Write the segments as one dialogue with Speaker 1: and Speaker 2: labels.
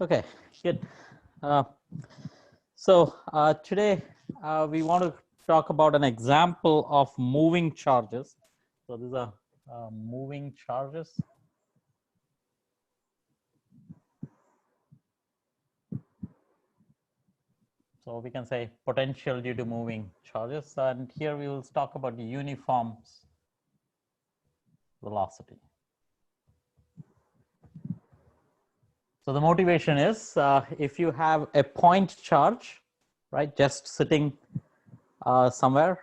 Speaker 1: Okay, good. Today we want to talk about an example of moving charges. So these are moving charges. So we can say potential due to moving charges, and here we will talk about the uniform velocity. So the motivation is if you have a point charge, right, just sitting somewhere,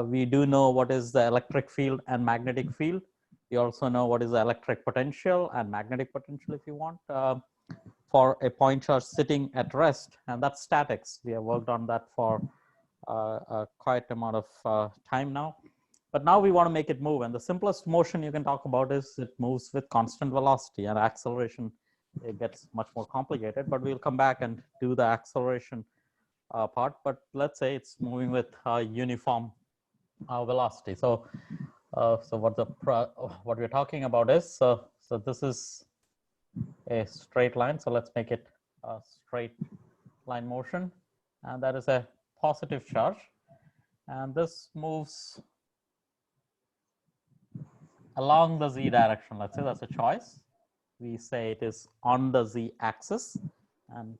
Speaker 1: we do know what is the electric field and magnetic field. You also know what is the electric potential and magnetic potential if you want for a point charge sitting at rest, and that's statics. We have worked on that for quite amount of time now. But now we want to make it move, and the simplest motion you can talk about is it moves with constant velocity, and acceleration, it gets much more complicated, but we'll come back and do the acceleration part. But let's say it's moving with uniform velocity. So what we're talking about is, so this is a straight line. So let's make it a straight line motion, and that is a positive charge, and this moves along the z direction. Let's say that's a choice. We say it is on the z axis, and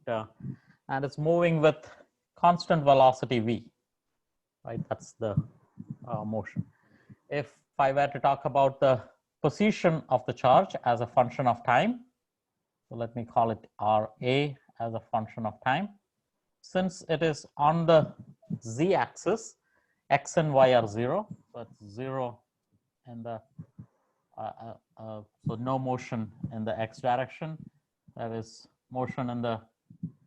Speaker 1: it's moving with constant velocity v, right? That's the motion. If I were to talk about the position of the charge as a function of time, so let me call it Ra as a function of time. Since it is on the z axis, x and y are 0, so it's 0 in the so no motion in the x direction. There is motion in the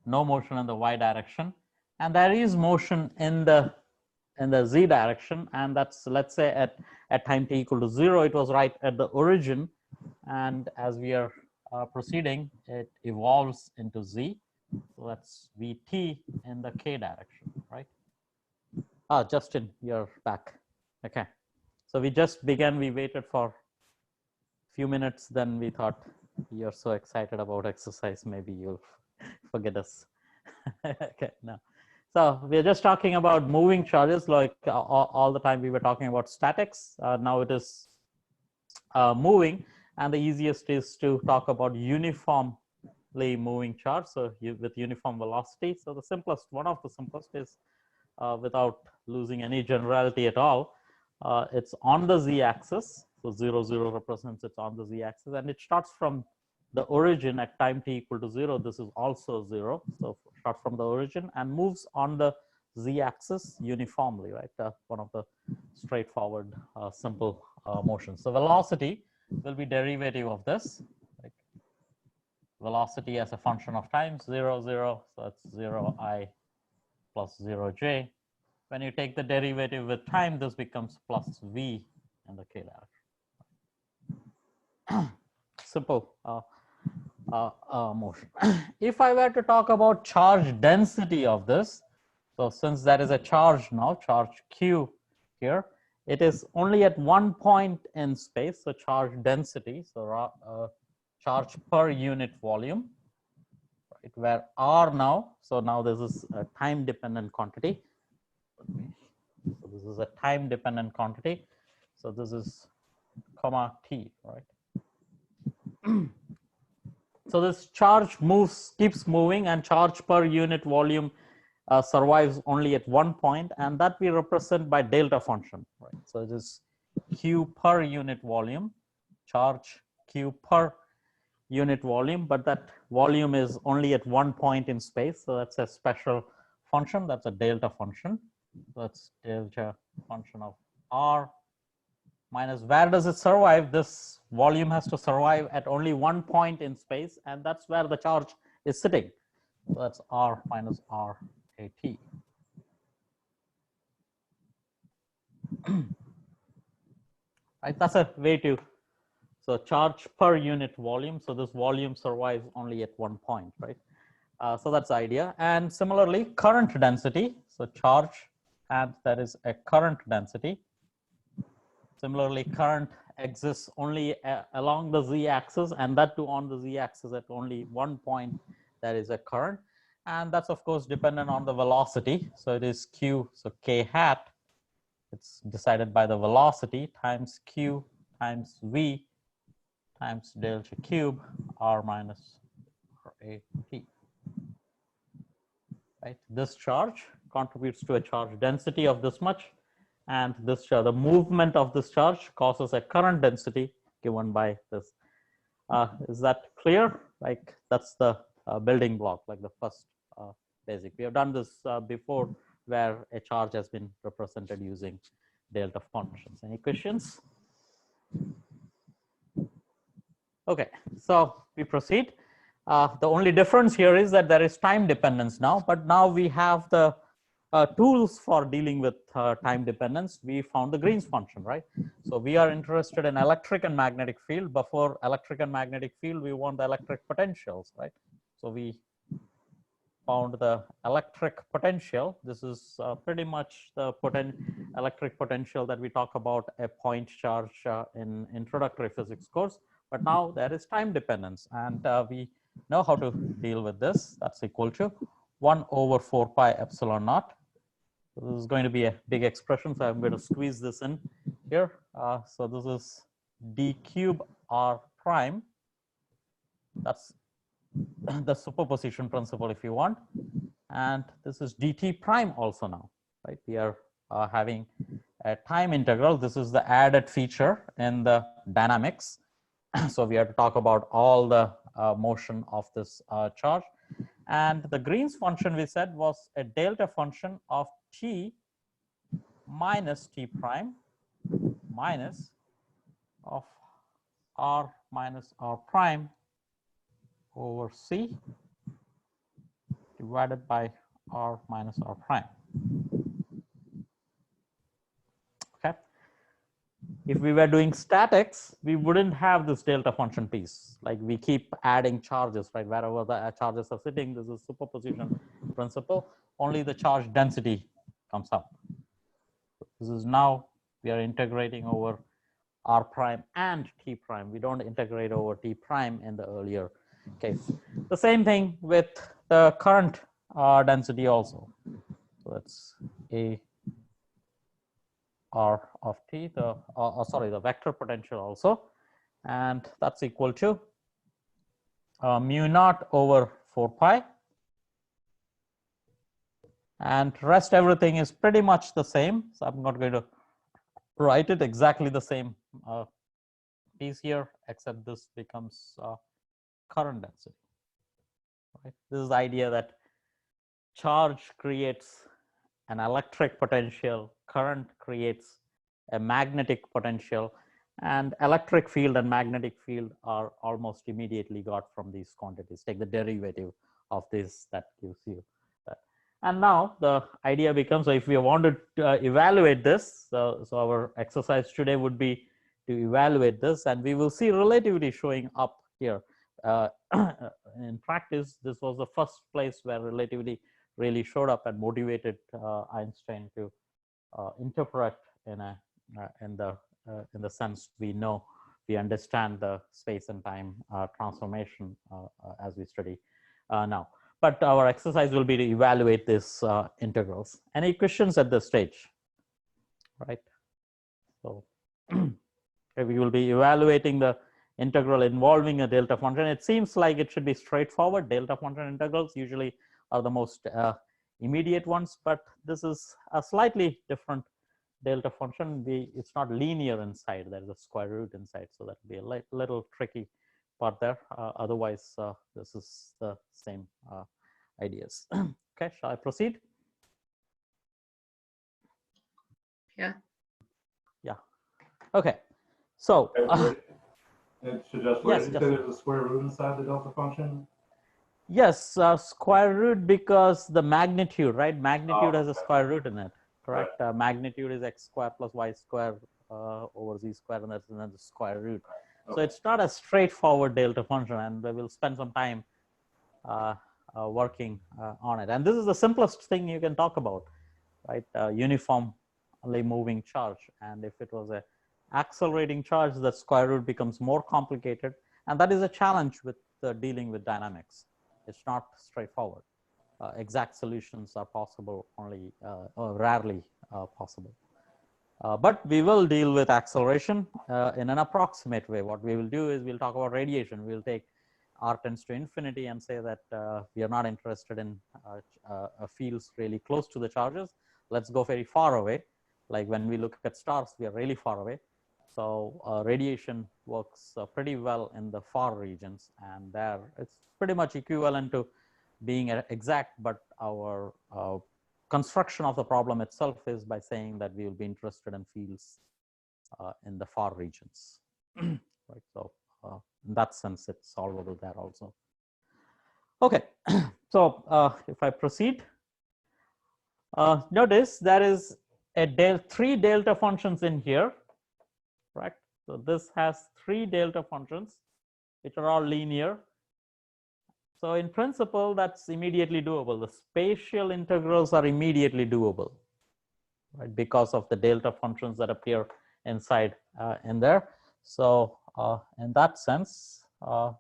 Speaker 1: no motion in the y direction, and there is motion in the z direction, and that's, let's say, at time t equal to 0, it was right at the origin, and as we are proceeding, it evolves into z. So that's vt in the k direction, right? Justin, you're back. Okay, so we just began. We waited for few minutes, then we thought, you're so excited about exercise, maybe you'll forget us. Okay, no. So we're just talking about moving charges, like all the time we were talking about statics. Now it is moving, and the easiest is to talk about uniformly moving charge, so with uniform velocity. So the simplest, one of the simplest is without losing any generality at all, it's on the z-axis. So 0, 0 represents it's on the z-axis, and it starts from the origin at time t equal to 0. This is also 0. So start from the origin and moves on the z-axis uniformly, right? One of the straightforward, simple motions. So velocity will be derivative of this. Like velocity as a function of time, 0, 0. So that's 0I plus 0J. When you take the derivative with time, this becomes plus v in the k direction. Simple motion. If I were to talk about charge density of this, so since there is a charge now, charge q here, it is only at one point in space. So charge density, so charge per unit volume, right, where r now, so now this is a time dependent quantity. So this is a time dependent quantity. So this is comma t, right? So this charge keeps moving, and charge per unit volume survives only at one point, and that we represent by delta function, right? So it is q per unit volume, charge q per unit volume, but that volume is only at one point in space. So that's a special function. That's a delta function. So that's delta function of r minus where does it survive? This volume has to survive at only one point in space, and that's where the charge is sitting. So that's r minus r at. Right, that's a way to, so charge per unit volume. So this volume survives only at one point, right? So that's the idea. And similarly, current density. So charge, and there is a current density. Similarly, current exists only along the z-axis, and that too on the z-axis at only one point. there is a current, and that's of course dependent on the velocity. So it is Q, so K hat, it's decided by the velocity times Q times V times delta cube R minus RA T. Right? This charge contributes to a charge density of this much, and this the movement of this charge causes a current density given by this. Is that clear? Like that's the building block, like the first basic. We have done this before, where a charge has been represented using delta functions. Any questions? Okay, so we proceed. The only difference here is that there is time dependence now, but now we have the tools for dealing with time dependence. We found the Green's function, right? So we are interested in electric and magnetic field. Before electric and magnetic field, we want the electric potentials, right? So we found the electric potential. This is pretty much the electric potential that we talk about a point charge in introductory physics course. But now there is time dependence, and we know how to deal with this. That's equal to 1 over 4 pi epsilon naught. So this is going to be a big expression, so I'm going to squeeze this in here. So this is d cube r prime. That's the superposition principle if you want. And this is dt prime also now, right? We are having a time integral. This is the added feature in the dynamics. So we have to talk about all the motion of this charge. And the Green's function, we said, was a delta function of t minus t prime minus of r minus r prime over c divided by r minus r prime. Okay. If we were doing statics, we wouldn't have this delta function piece. Like we keep adding charges, right? Wherever the charges are sitting, this is superposition principle. Only the charge density comes up. This is now we are integrating over r prime and t prime. We don't integrate over t prime in the earlier case. The same thing with the current density also. So that's a r of t, the the vector potential also, and that's equal to mu naught over 4 pi, and rest everything is pretty much the same. So I'm not going to write it exactly the same piece here, except this becomes current density. Right? This is the idea that charge creates an electric potential, current creates a magnetic potential, and electric field and magnetic field are almost immediately got from these quantities. Take the derivative of this, that gives you that. And now the idea becomes, so if we wanted to evaluate this, so our exercise today would be to evaluate this, and we will see relativity showing up here. In practice, this was the first place where relativity really showed up and motivated Einstein to interpret in the sense we understand the space and time transformation as we study now. But our exercise will be to evaluate these integrals. Any questions at this stage? Right. So we will be evaluating the integral involving a delta function. It seems like it should be straightforward. Delta function integrals usually are the most immediate ones, but this is a slightly different delta function. It's not linear inside, there is a square root inside, so that will be a little tricky part there. Otherwise, this is the same ideas. Okay, shall I proceed?
Speaker 2: Yeah.
Speaker 1: Yeah. Okay. So
Speaker 3: it should just where did you say there's a square root inside the delta function?
Speaker 1: Yes, square root because the magnitude, right? Magnitude has a square root in it, correct? Right. Magnitude is x squared plus y squared over z squared, and that's another square root. Okay. So it's not a straightforward delta function, and we will spend some time working on it. And this is the simplest thing you can talk about, right? Uniformly moving charge. And if it was a accelerating charge, the square root becomes more complicated. And that is a challenge with dealing with dynamics. It's not straightforward. Exact solutions are possible only, or rarely possible. But we will deal with acceleration in an approximate way. What we will do is we'll talk about radiation. We'll take r tends to infinity and say that we are not interested in fields really close to the charges. Let's go very far away. Like when we look at stars, we are really far away. So radiation works pretty well in the far regions, and there it's pretty much equivalent to being exact, but our construction of the problem itself is by saying that we will be interested in fields in the far regions. Right. So in that sense, it's solvable there also. Okay. So if I proceed, notice there is a three delta functions in here. Right. So this has three delta functions, which are all linear. So in principle, that's immediately doable. The spatial integrals are immediately doable, right, because of the delta functions that appear inside in there. So in that sense, I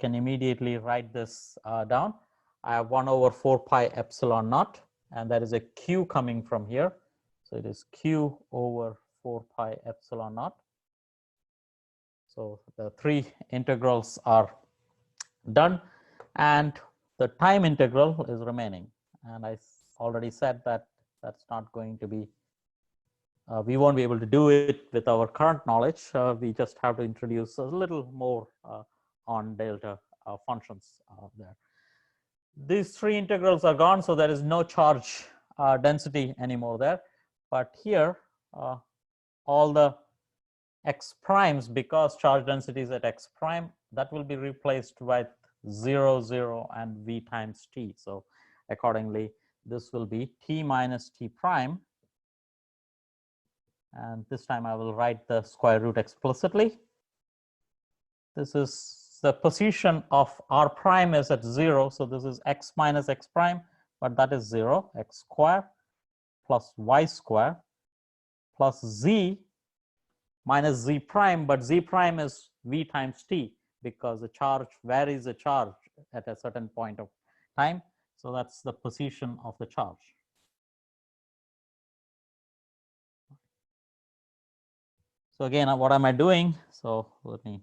Speaker 1: can immediately write this down. I have 1 over 4 pi epsilon naught, and there is a q coming from here. So it is q over 4 pi epsilon naught. So the three integrals are done, and the time integral is remaining. And I already said that that's not going to be, we won't be able to do it with our current knowledge. We just have to introduce a little more on delta functions there. These three integrals are gone, so there is no charge density anymore there. But here, all the x primes, because charge density is at x prime, that will be replaced by 0, 0, and v times t. So accordingly, this will be t minus t prime. And this time I will write the square root explicitly. This is the position of r prime is at 0. So this is x minus x prime, but that is 0, x square plus y square plus z minus z prime, but z prime is v times t, because the charge varies the charge at a certain point of time. So that's the position of the charge. So again, what am I doing? So let me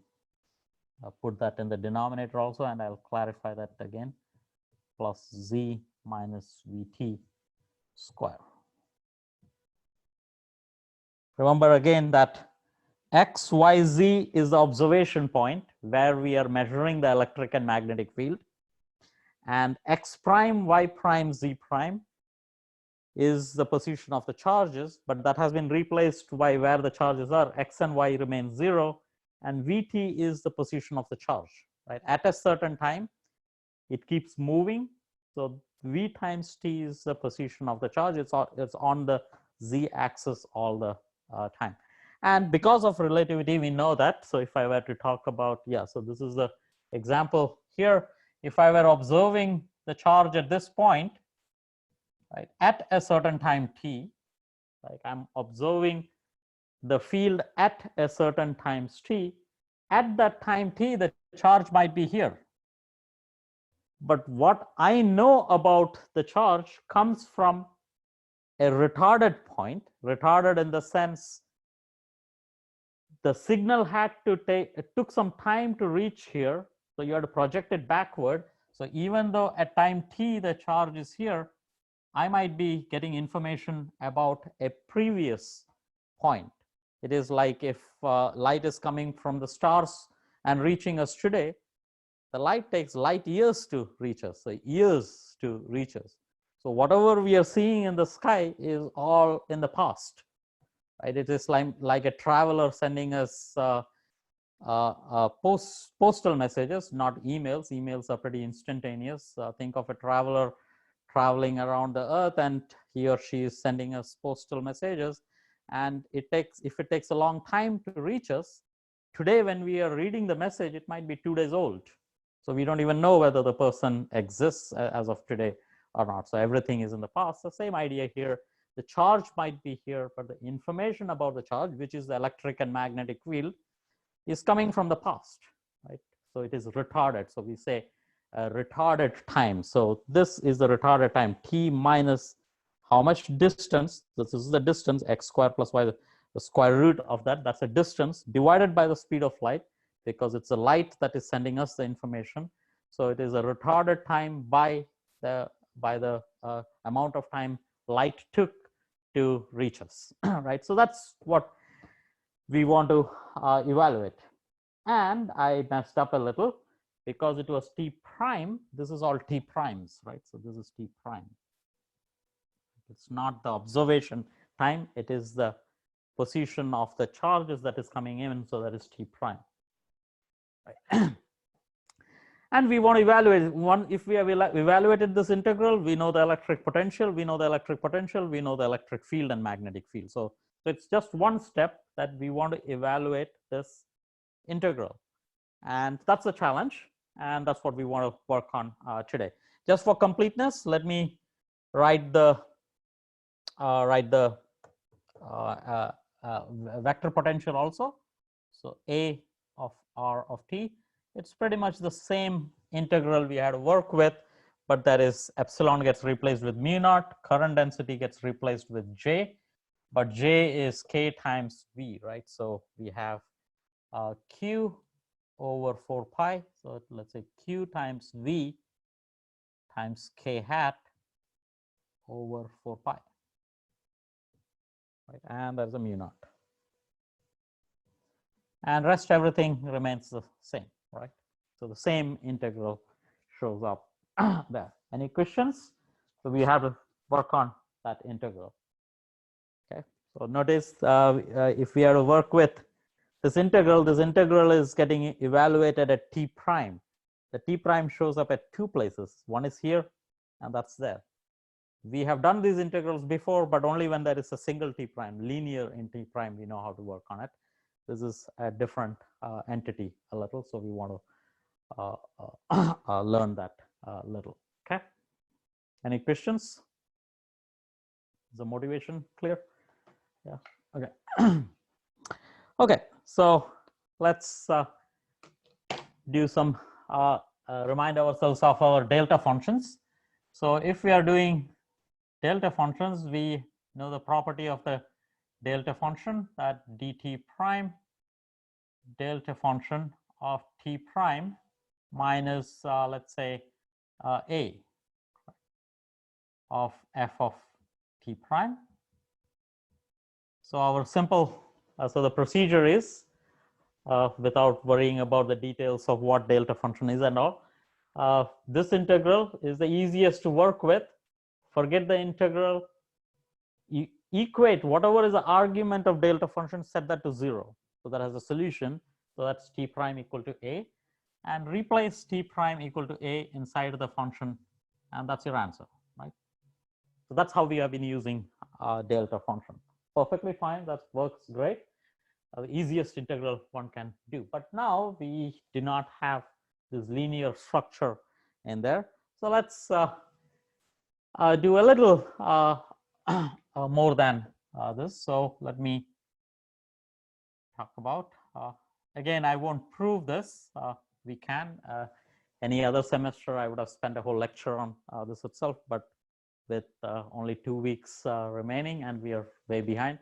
Speaker 1: put that in the denominator also, and I'll clarify that again, plus z minus vt square. Remember again that x, y, z is the observation point where we are measuring the electric and magnetic field, and x prime, y prime, z prime is the position of the charges, but that has been replaced by where the charges are. X and y remain 0, and vt is the position of the charge, right? At a certain time, it keeps moving. So v times t is the position of the charge. It's on the z axis all the time. And because of relativity, we know that. So if I were to talk about, yeah, so this is the example here. If I were observing the charge at this point, right, at a certain time t, like I'm observing the field at a certain times t, at that time t, the charge might be here. But what I know about the charge comes from a retarded point, retarded in the sense the signal had to take, it took some time to reach here. So you have to project it backward. So even though at time t, the charge is here, I might be getting information about a previous point. It is like if light is coming from the stars and reaching us today, the light takes light years to reach us, so years to reach us. So whatever we are seeing in the sky is all in the past, right? It is like a traveler sending us postal messages, not emails. Emails are pretty instantaneous. Think of a traveler traveling around the earth, and he or she is sending us postal messages, and if it takes a long time to reach us, today when we are reading the message, it might be 2 days old. So we don't even know whether the person exists as of today or not. So everything is in the past. The same idea here. The charge might be here, but the information about the charge, which is the electric and magnetic field, is coming from the past, right? So it is retarded. So we say retarded time. So this is the retarded time, t minus how much distance. This is the distance, x squared plus y, the square root of that. That's a distance divided by the speed of light, because it's a light that is sending us the information. So it is a retarded time by the amount of time light took to reach us, right? So that's what we want to evaluate. And I messed up a little because it was t prime. This is all t primes, right? So this is t prime. It's not the observation time. It is the position of the charges that is coming in. So that is t prime. Right. And we want to evaluate one. If we have evaluated this integral, we know the electric potential, we know the electric potential, we know the electric field and magnetic field. So it's just one step that we want to evaluate this integral. And that's a challenge. And that's what we want to work on today. Just for completeness, let me write the vector potential also. So A of R of t, it's pretty much the same integral we had to work with, but that is epsilon gets replaced with mu naught, current density gets replaced with J, but J is K times V, right? So we have Q over 4 pi. So let's say Q times V times K hat over 4 pi, right? And there's a mu naught. And rest everything remains the same, right? So the same integral shows up there. Any questions? So we have to work on that integral. Okay. So notice if we have to work with this integral is getting evaluated at t prime. The t prime shows up at two places. One is here, and that's there. We have done these integrals before, but only when there is a single t prime, linear in t prime, we know how to work on it. This is a different entity a little, so we want to learn that a little. Okay. Any questions? Is the motivation clear? Yeah. Okay. Okay. So let's do some remind ourselves of our delta functions. So if we are doing delta functions, we know the property of the delta function, that dt prime delta function of t prime minus let's say a of f of t prime. So our simple so the procedure is without worrying about the details of what delta function is and all, this integral is the easiest to work with. Forget the integral, equate whatever is the argument of delta function, set that to 0. So that has a solution. So that's t prime equal to a, and replace t prime equal to a inside of the function, and that's your answer, right? So that's how we have been using delta function. Perfectly fine. That works great. The easiest integral one can do. But now we do not have this linear structure in there. So let's do a little more than this. So let me talk about, again, I won't prove this. We can. Any other semester, I would have spent a whole lecture on this itself, but with only 2 weeks remaining and we are way behind,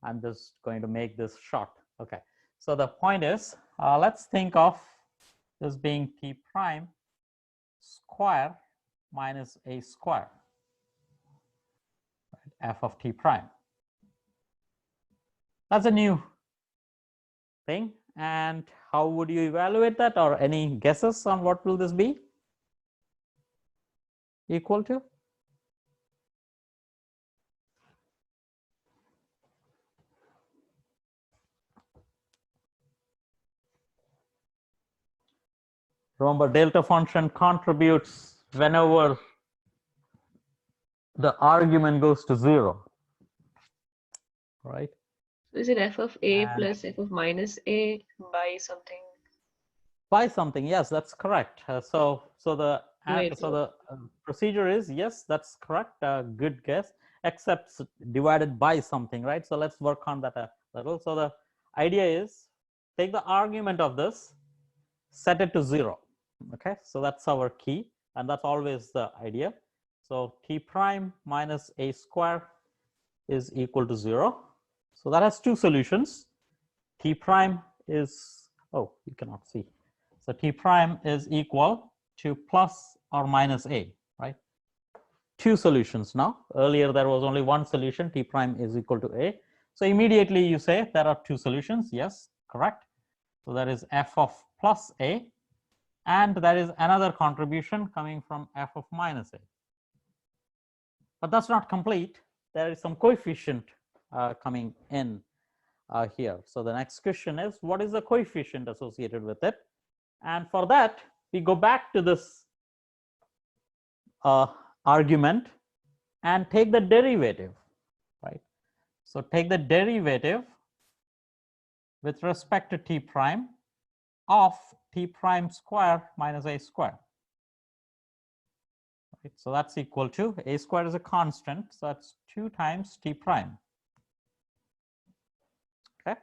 Speaker 1: I'm just going to make this short. Okay. So the point is, let's think of this being t prime square minus a square, right? F of t prime. That's a new thing. And how would you evaluate that, or any guesses on what will this be equal to? Remember, delta function contributes whenever the argument goes to 0, right?
Speaker 2: So is it f of a
Speaker 1: And
Speaker 2: plus f of minus a by something?
Speaker 1: by something, yes, that's correct. So the
Speaker 2: Wait,
Speaker 1: procedure is, yes, that's correct. Good guess, except divided by something, right? So let's work on that a little. So the idea is, take the argument of this, set it to 0. Okay, so that's our key, and that's always the idea. So t prime minus a square is equal to 0. So that has two solutions. T prime is, oh, you cannot see. So t prime is equal to plus or minus a, right? Two solutions now. Earlier there was only one solution, t prime is equal to a. So immediately you say there are two solutions. Yes, correct. So that is f of plus a, and there is another contribution coming from f of minus a. But that's not complete. There is some coefficient coming in here. So the next question is, what is the coefficient associated with it? And for that, we go back to this argument and take the derivative, right? So take the derivative with respect to t prime of t prime square minus a square. Right? So that's equal to, a square is a constant, so that's 2 times t prime. Okay.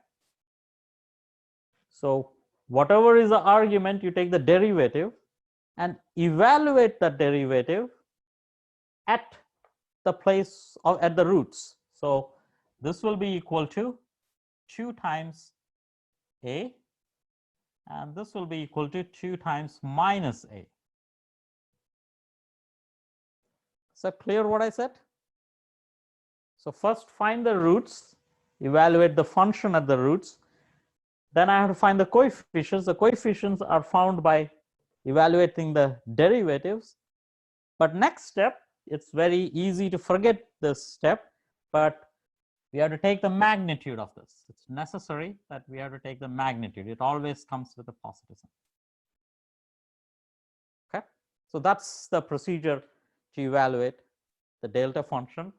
Speaker 1: So whatever is the argument, you take the derivative and evaluate the derivative at the place of, at the roots. So this will be equal to 2 times a, and this will be equal to 2 times minus a. Is that clear what I said? So first find the roots, evaluate the function at the roots. Then I have to find the coefficients. The coefficients are found by evaluating the derivatives. But next step, it's very easy to forget this step, but we have to take the magnitude of this. It's necessary that we have to take the magnitude. It always comes with a positive sign. Okay, so that's the procedure to evaluate the delta function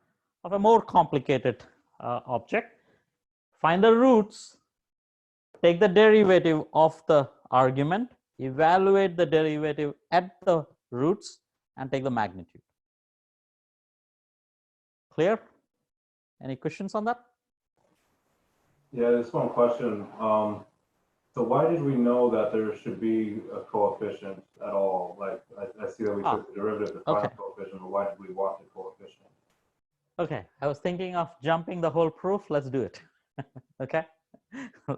Speaker 1: of a more complicated object. Find the roots, take the derivative of the argument, evaluate the derivative at the roots, and take the magnitude. Clear? Any questions on that?
Speaker 3: Yeah, just one question. So why did we know that there should be a coefficient at all? Like, I see that we took the derivative to find a coefficient, but why did we want the coefficient?
Speaker 1: Okay, I was thinking of jumping the whole proof. Let's do it. Okay,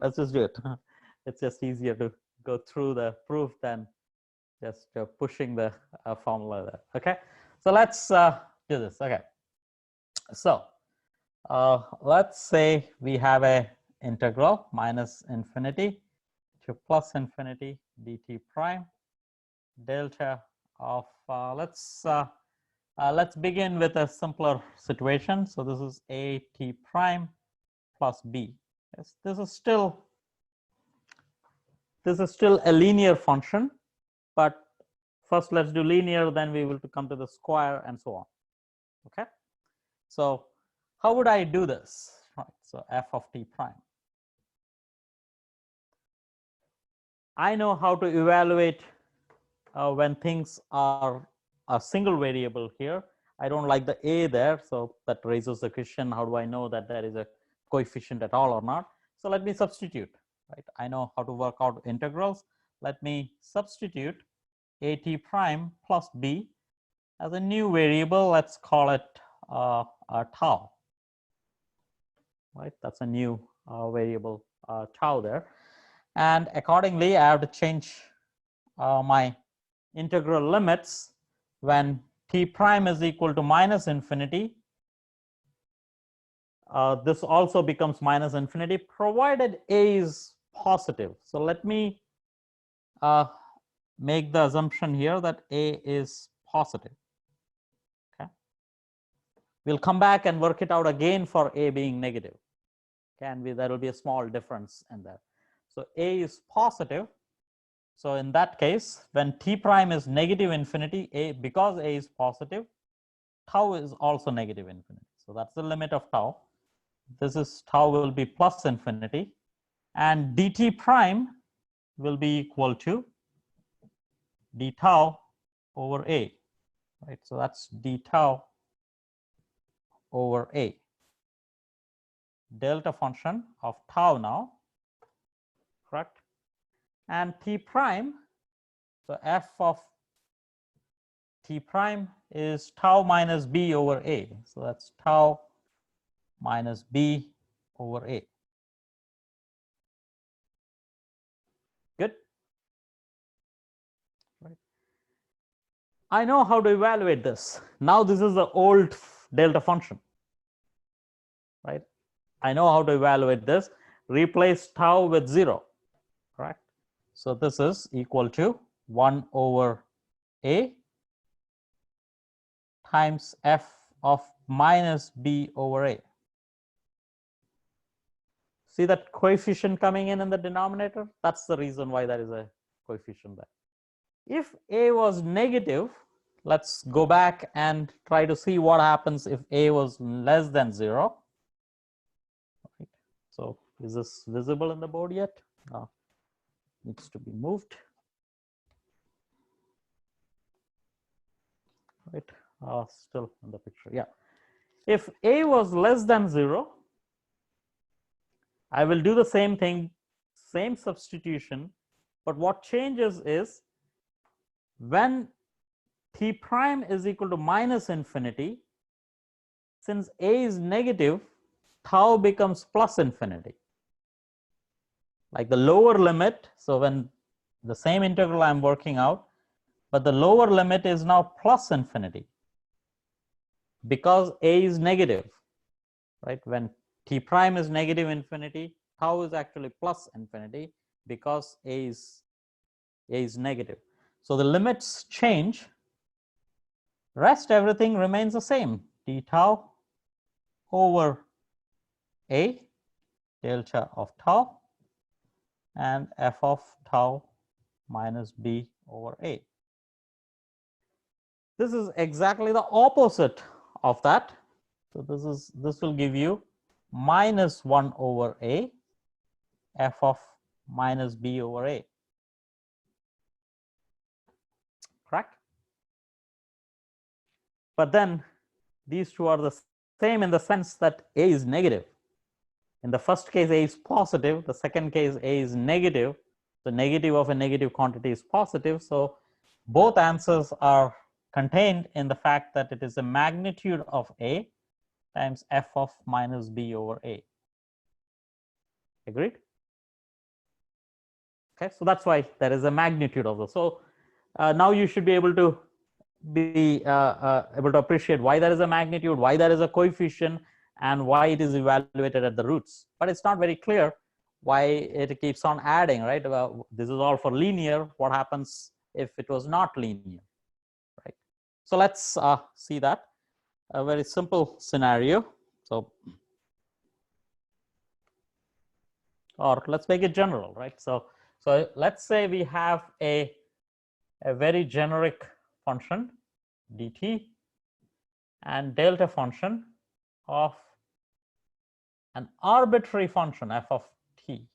Speaker 1: let's just do it. It's just easier to go through the proof than just pushing the formula there. Okay, so let's do this. Okay, so let's say we have a integral minus infinity to plus infinity dt prime delta of let's begin with a simpler situation. So this is a t prime plus b. Yes, this is still a linear function, but first let's do linear, then we will come to the square and so on. Okay, so how would I do this? Right, so f of t prime. I know how to evaluate when things are a single variable here. I don't like the a there, so that raises the question, how do I know that there is a coefficient at all or not? So let me substitute, right? I know how to work out integrals. Let me substitute a t prime plus b as a new variable. Let's call it tau, right? That's a new variable tau there. And accordingly, I have to change my integral limits when t prime is equal to minus infinity. This also becomes minus infinity provided a is positive. So let me make the assumption here that a is positive. Okay, we'll come back and work it out again for a being negative. Okay, there will be a small difference in there. So a is positive. So in that case, when t prime is negative infinity, because a is positive, tau is also negative infinity. So that's the limit of tau. This is tau will be plus infinity, and dt prime will be equal to d tau over a, right? So that's d tau over a. Delta function of tau now, correct? And t prime So f of t prime is tau minus b over a. So that's tau minus b over a. Good. Right. I know how to evaluate this. Now this is the old delta function, right? I know how to evaluate this. Replace tau with 0, correct? So this is equal to 1 over a times f of minus b over a. See that coefficient coming in the denominator? That's the reason why there is a coefficient there. If a was negative, let's go back and try to see what happens if a was less than 0. Right. So is this visible in the board yet? No. Needs to be moved. Right. Still in the picture. Yeah. If a was less than 0, I will do the same thing, same substitution, but what changes is when t prime is equal to minus infinity, since a is negative, tau becomes plus infinity. Like the lower limit, so when the same integral I'm working out, but the lower limit is now plus infinity because a is negative, right? When t prime is negative infinity, tau is actually plus infinity because a is negative. So the limits change, rest everything remains the same, d tau over a delta of tau and f of tau minus b over a. This is exactly the opposite of that. So this will give you minus 1 over a f of minus b over a. Correct? But then these two are the same in the sense that a is negative. In the first case, a is positive. The second case, a is negative. The negative of a negative quantity is positive. So both answers are contained in the fact that it is the magnitude of a times f of minus b over a. Agreed? Okay, so that's why there is a magnitude of this. So now you should be able to appreciate why there is a magnitude, why there is a coefficient, and why it is evaluated at the roots. But it's not very clear why it keeps on adding, right? Well, this is all for linear. What happens if it was not linear, right? So let's see that. A very simple scenario. So, or let's make it general, right? So let's say we have a very generic function dt and delta function of an arbitrary function f of t.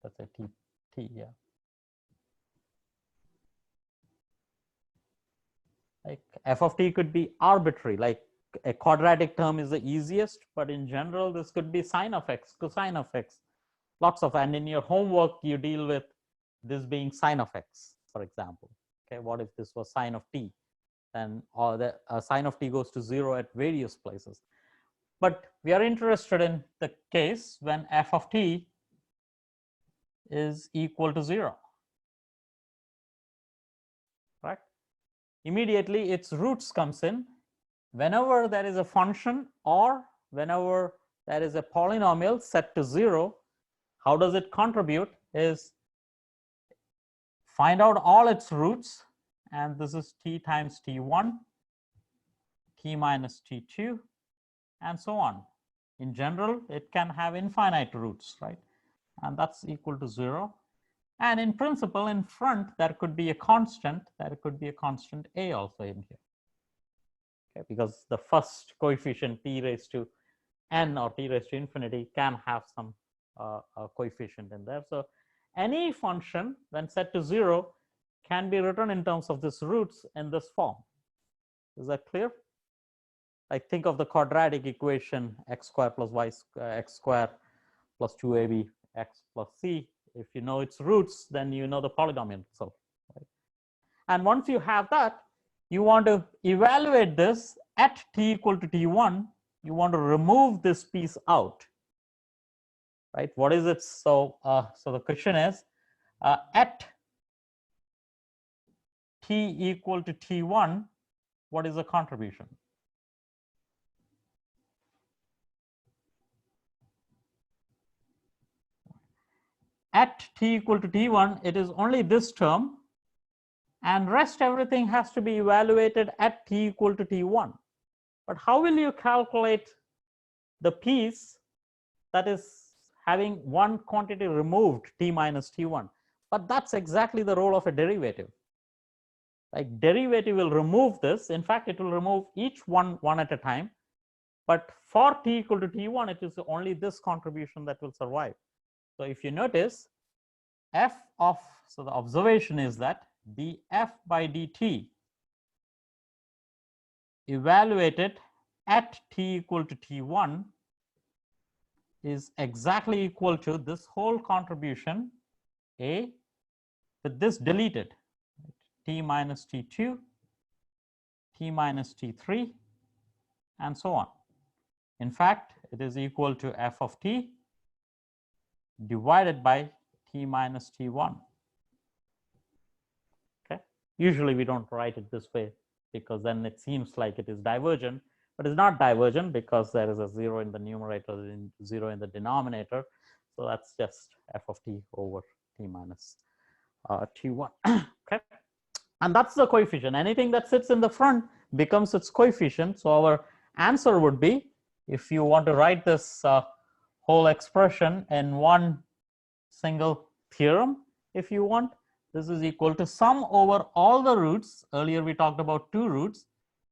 Speaker 1: Let's say t, yeah. Like f of t could be arbitrary, like a quadratic term is the easiest, but in general, this could be sine of x, cosine of x, lots of, and in your homework, you deal with this being sine of x, for example. Okay, what if this was sine of t? Then the sine of t goes to 0 at various places. But we are interested in the case when f of t is equal to 0. Right? Immediately its roots comes in. Whenever there is a function or whenever there is a polynomial set to 0, how does it contribute is find out all its roots, and this is t times t1, t minus t2, and so on. In general, it can have infinite roots, right? And that's equal to 0. And in principle, in front, there could be a constant. There could be a constant a also in here. Okay, because the first coefficient t raised to n or t raised to infinity can have some coefficient in there. So any function when set to 0 can be written in terms of this roots in this form. Is that clear? Like think of the quadratic equation x squared plus y x squared plus 2ab x plus c. If you know its roots, then you know the polynomial itself. Right? And once you have that, you want to evaluate this at t equal to t1. You want to remove this piece out, right? What is it? So, so the question is at t equal to t1, what is the contribution? At t equal to t1, it is only this term, and rest everything has to be evaluated at t equal to t1. But how will you calculate the piece that is having one quantity removed, t minus t1? But that's exactly the role of a derivative. Like derivative will remove this. In fact, it will remove each one at a time. But for t equal to t1, it is only this contribution that will survive. So if you notice, f of, so the observation is that df by dt evaluated at t equal to t1 is exactly equal to this whole contribution a with this deleted, t minus t2, t minus t3, and so on. In fact, it is equal to f of t divided by t minus t1. Okay. Usually we don't write it this way because then it seems like it is divergent, but it's not divergent because there is a 0 in the numerator and 0 in the denominator. So that's just f of t over t minus t1. Okay. And that's the coefficient. Anything that sits in the front becomes its coefficient. So our answer would be, if you want to write this whole expression in one single theorem, if you want, this is equal to sum over all the roots. Earlier we talked about two roots.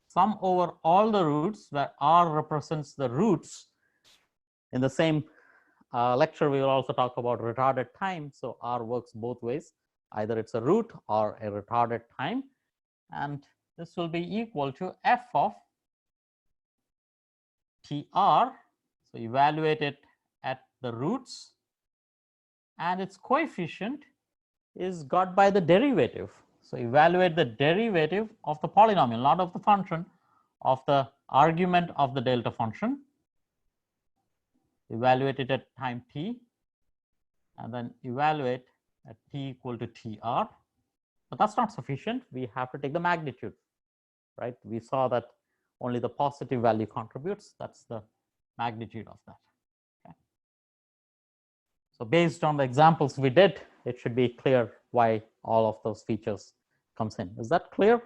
Speaker 1: Sum over all the roots, where r represents the roots. In the same lecture, we will also talk about retarded time. So r works both ways. Either it's a root or a retarded time. And this will be equal to f of tr. So evaluate it at the roots. And its coefficient is got by the derivative. So evaluate the derivative of the polynomial, not of the function, of the argument of the delta function. Evaluate it at time t, and then evaluate at t equal to tr. But that's not sufficient. We have to take the magnitude, right? We saw that only the positive value contributes. That's the magnitude of that. Okay. So based on the examples we did, it should be clear why all of those features comes in. Is that clear?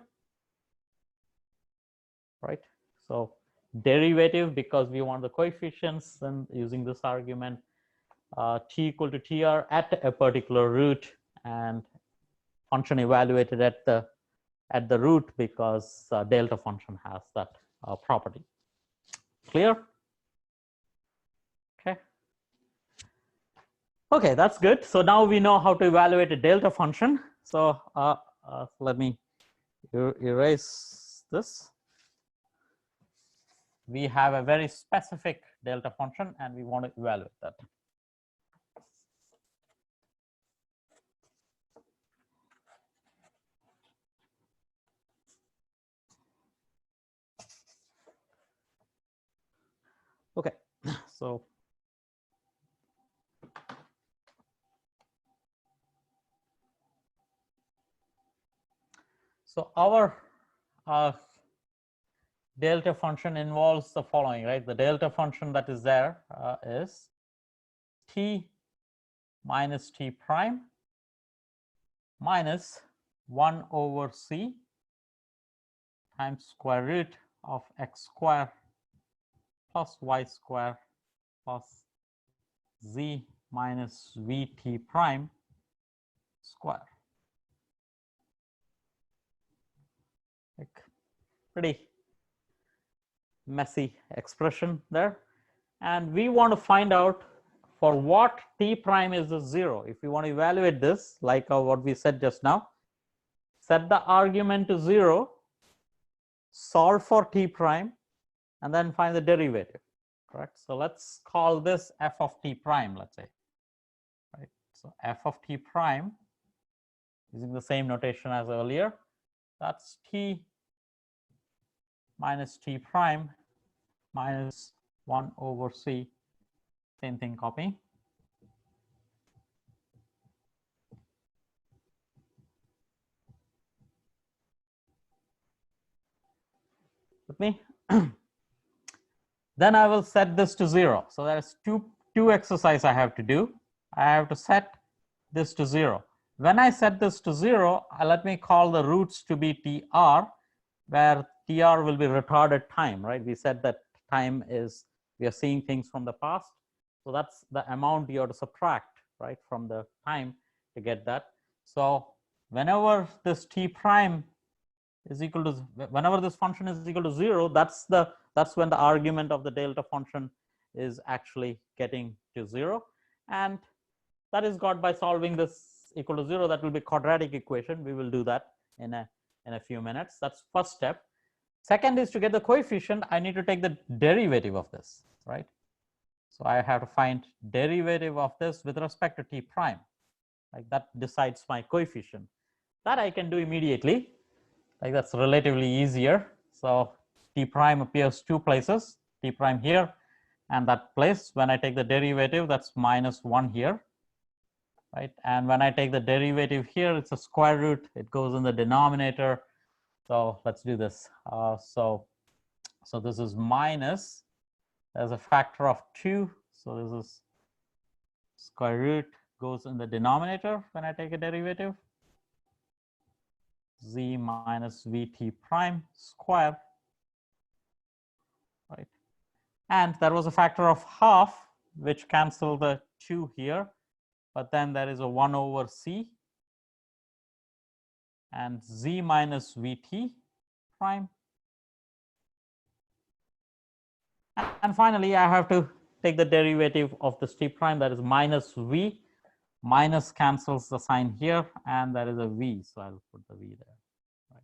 Speaker 1: Right. So derivative, because we want the coefficients, and using this argument, t equal to tr at a particular root, and function evaluated at the root because delta function has that property. Clear? Okay. Okay, that's good. So now we know how to evaluate a delta function. So let me erase this. We have a very specific delta function and we want to evaluate that. Okay, so our delta function involves the following, right? The delta function that is there is t minus t prime minus 1 over c times square root of x square plus y square plus z minus vt prime square. Like pretty messy expression there. And we want to find out for what t prime is a 0. If you want to evaluate this, like what we said just now, set the argument to 0, solve for t prime, and then find the derivative. Correct. So let's call this f of t prime, let's say. Right. So f of t prime, using the same notation as earlier, That's t minus t prime minus 1 over c. Same thing, copy. With me? Then I will set this to 0. So there's two exercises I have to do. I have to set this to 0. When I set this to 0, let me call the roots to be tr, where tr will be retarded time, right? We said that time is, we are seeing things from the past. So that's the amount you have to subtract, right, from the time to get that. So whenever this t prime is equal to, whenever this function is equal to 0, that's when the argument of the delta function is actually getting to 0. And that is got by solving this equal to 0. That will be quadratic equation. We will do that in a few minutes. That's first step. Second is to get the coefficient, I need to take the derivative of this, right? So I have to find derivative of this with respect to t prime. Like that decides my coefficient. That I can do immediately. Like that's relatively easier. So t prime appears two places, t prime here and that place. When I take the derivative, that's minus 1 here, right? And when I take the derivative here, it's a square root. It goes in the denominator. So let's do this. So this is minus, there's a factor of 2. So this is square root goes in the denominator when I take a derivative. Z minus Vt prime square, right? And there was a factor of half, which cancel the 2 here, but then there is a 1 over C and Z minus Vt prime. And finally, I have to take the derivative of this t prime, that is minus V. Minus cancels the sign here, and there is a V, so I'll put the V there. Right.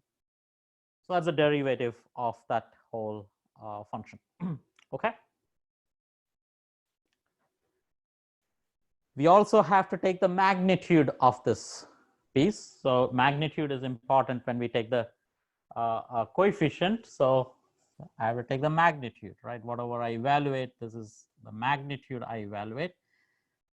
Speaker 1: So that's the derivative of that whole function. Okay. We also have to take the magnitude of this piece. So magnitude is important when we take the coefficient. So I have to take the magnitude, right? Whatever I evaluate, this is the magnitude I evaluate.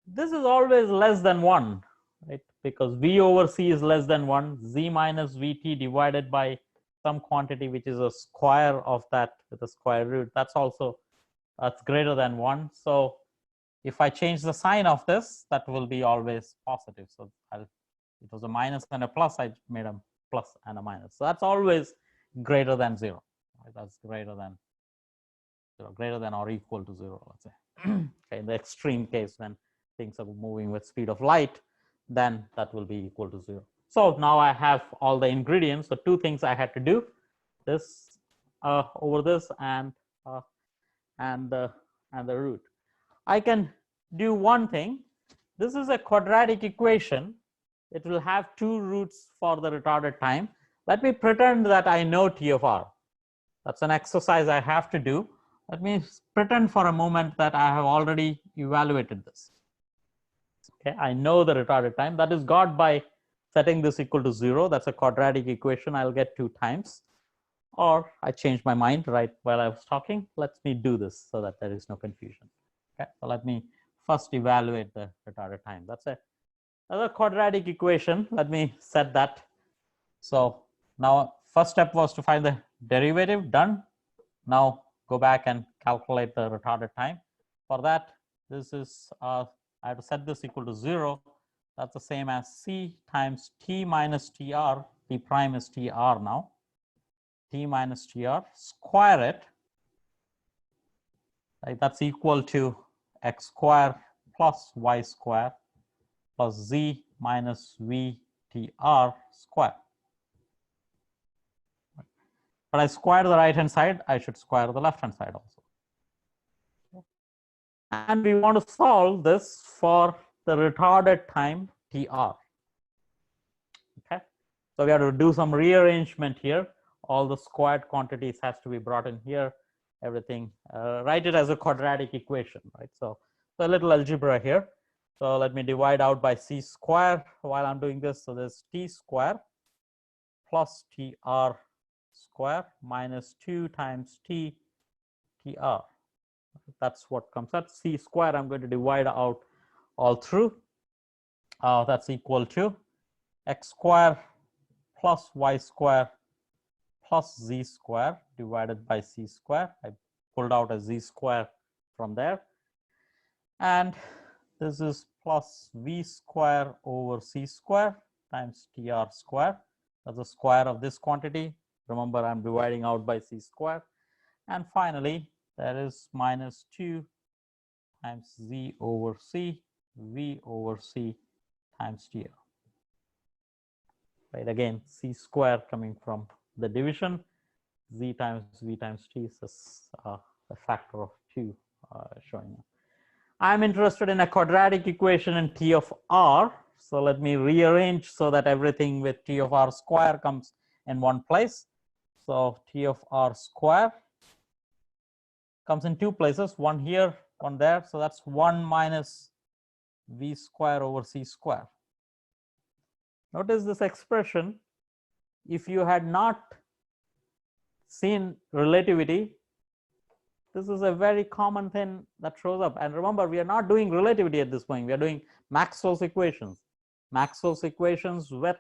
Speaker 1: This is always less than 1, right? Because V over C is less than 1. Z minus Vt divided by some quantity, which is a square of that with a square root, that's greater than 1. So if I change the sign of this, that will be always positive. So it was a minus and a plus, I made a plus and a minus. So that's always greater than 0. Right? That's greater than 0, greater than or equal to 0, let's say. Okay, in the extreme case, when things are moving with speed of light, then that will be equal to 0. So now I have all the ingredients. So two things I had to do: this over this and the root. I can do one thing. This is a quadratic equation. It will have two roots for the retarded time. Let me pretend that I know T of R. That's an exercise I have to do. Let me pretend for a moment that I have already evaluated this. Okay, I know the retarded time. That is got by setting this equal to 0. That's a quadratic equation. I'll get 2 times. Or I changed my mind right while I was talking. Let me do this so that there is no confusion. Okay, so let me first evaluate the retarded time. That's a quadratic equation. Let me set that. So now first step was to find the derivative. Done. Now go back and calculate the retarded time. For that, this is I have to set this equal to 0. That's the same as C times T minus TR. T prime is TR now. T minus TR, square it. Right, that's equal to x square plus y square plus Z minus VTR square. But I square the right hand side, I should square the left hand side also. And we want to solve this for the retarded time TR. Okay, so we have to do some rearrangement here. All the squared quantities has to be brought in here. Everything, write it as a quadratic equation, right? So a little algebra here. So let me divide out by C square while I'm doing this. So there's T square plus TR square minus 2 times TR. That's what comes out. C square, I'm going to divide out all through. That's equal to x square plus y square plus z square divided by c square. I pulled out a z square from there. And this is plus v square over c square times tr square. That's the square of this quantity. Remember, I'm dividing out by c square. And finally, there is minus 2 times z over c, v over c times tr. Right, again, c square coming from the division, z times v times t is a factor of 2 showing up. I'm interested in a quadratic equation in T of R. So let me rearrange so that everything with T of R square comes in one place. So T of R square comes in two places, one here, one there. So that's 1 minus v square over c square. Notice this expression. If you had not seen relativity, this is a very common thing that shows up. And remember, we are not doing relativity at this point. We are doing Maxwell's equations. Maxwell's equations with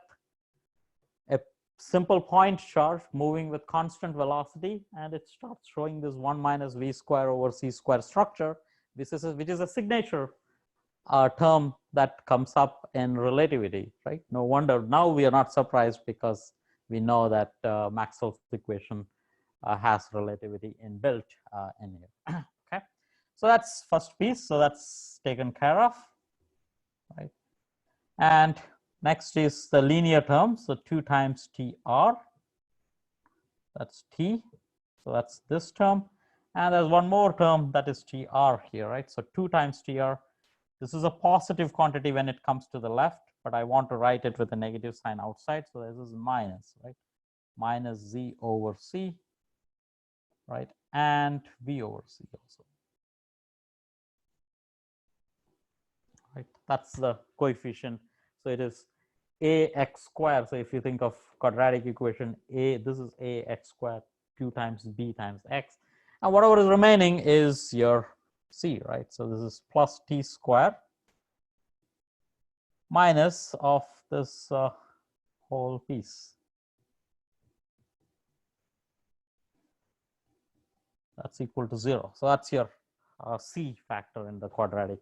Speaker 1: a simple point charge moving with constant velocity, and it starts showing this 1 minus v square over c square structure, which is a signature term that comes up in relativity, right? No wonder now we are not surprised, because we know that Maxwell's equation has relativity inbuilt in it. Okay, so that's first piece. So that's taken care of, right? And next is the linear term. So 2 times TR, that's T. So that's this term. And there's one more term that is TR here, right? So 2 times TR. This is a positive quantity when it comes to the left, but I want to write it with a negative sign outside. So this is minus, right? Minus Z over C, right? And V over C also. Right? That's the coefficient. So it is ax squared. So if you think of quadratic equation, this is ax squared, 2 times b times x. And whatever is remaining is your c, right? So this is plus t squared minus of this whole piece. That's equal to 0. So that's your c factor in the quadratic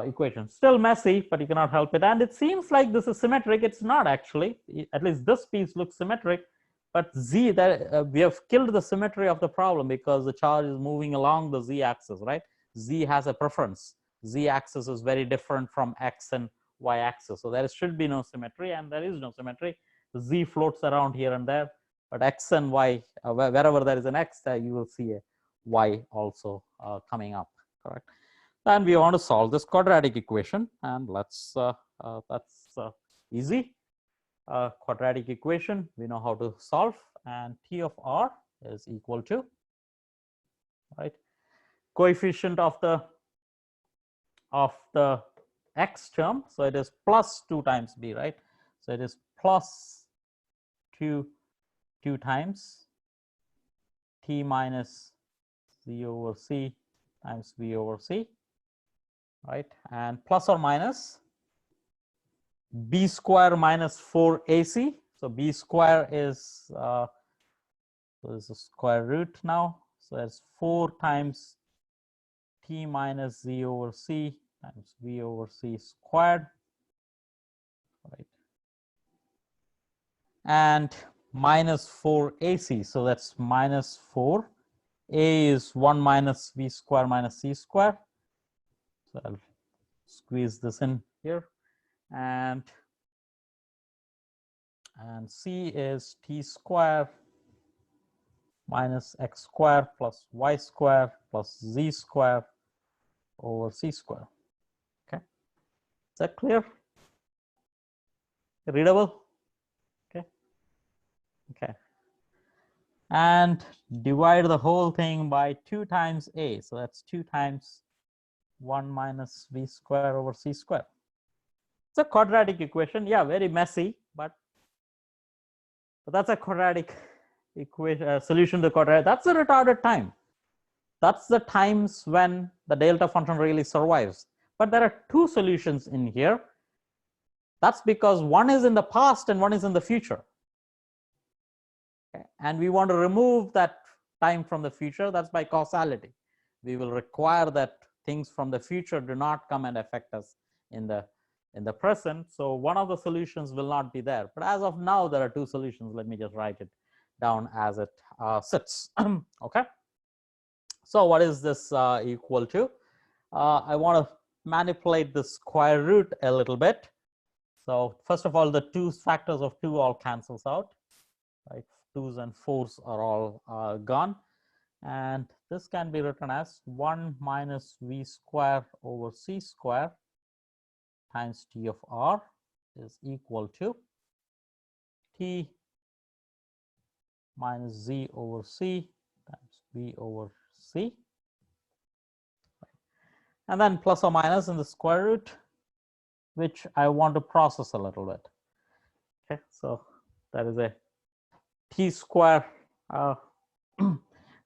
Speaker 1: equation. Still messy, but you cannot help it. And it seems like this is symmetric. It's not actually. At least this piece looks symmetric. But z, that we have killed the symmetry of the problem, because the charge is moving along the z-axis, right? Z has a preference. Z-axis is very different from x and y-axis. So there should be no symmetry, and there is no symmetry. Z floats around here and there, but x and y, wherever there is an x, you will see a y also coming up, correct? And we want to solve this quadratic equation, and let's that's easy. Quadratic equation we know how to solve, and T of R is equal to, right, coefficient of the x term, so it is plus 2 times b, right? So it is plus 2 times t minus z over c times v over c, right? And plus or minus b square minus 4ac. So b square is so this is square root now. So it's 4 times t minus z over c times v over c squared, right? And minus 4ac. So that's minus 4. A is 1 minus v square minus c square. So I'll squeeze this in here. And c is t square minus x square plus y square plus z square over c square. Okay, is that clear? Readable? Okay. Okay. And divide the whole thing by 2 times a. So that's 2 times 1 minus v square over c square. It's a quadratic equation. Yeah, very messy, but But that's a quadratic equation, solution to the quadratic. That's a retarded time. That's the times when the delta function really survives. But there are two solutions in here. That's because one is in the past and one is in the future. Okay. And we want to remove that time from the future. That's by causality. We will require that things from the future do not come and affect us in the present. So one of the solutions will not be there. But as of now, there are two solutions. Let me just write it down as it sits. Okay. So what is this equal to? I want to manipulate the square root a little bit. So first of all, the two factors of 2 all cancels out, right? 2's and 4's are all gone. And this can be written as 1 minus v square over c square times t of r is equal to t minus z over c times v over c. And then plus or minus in the square root, which I want to process a little bit. Okay, so that is a t square.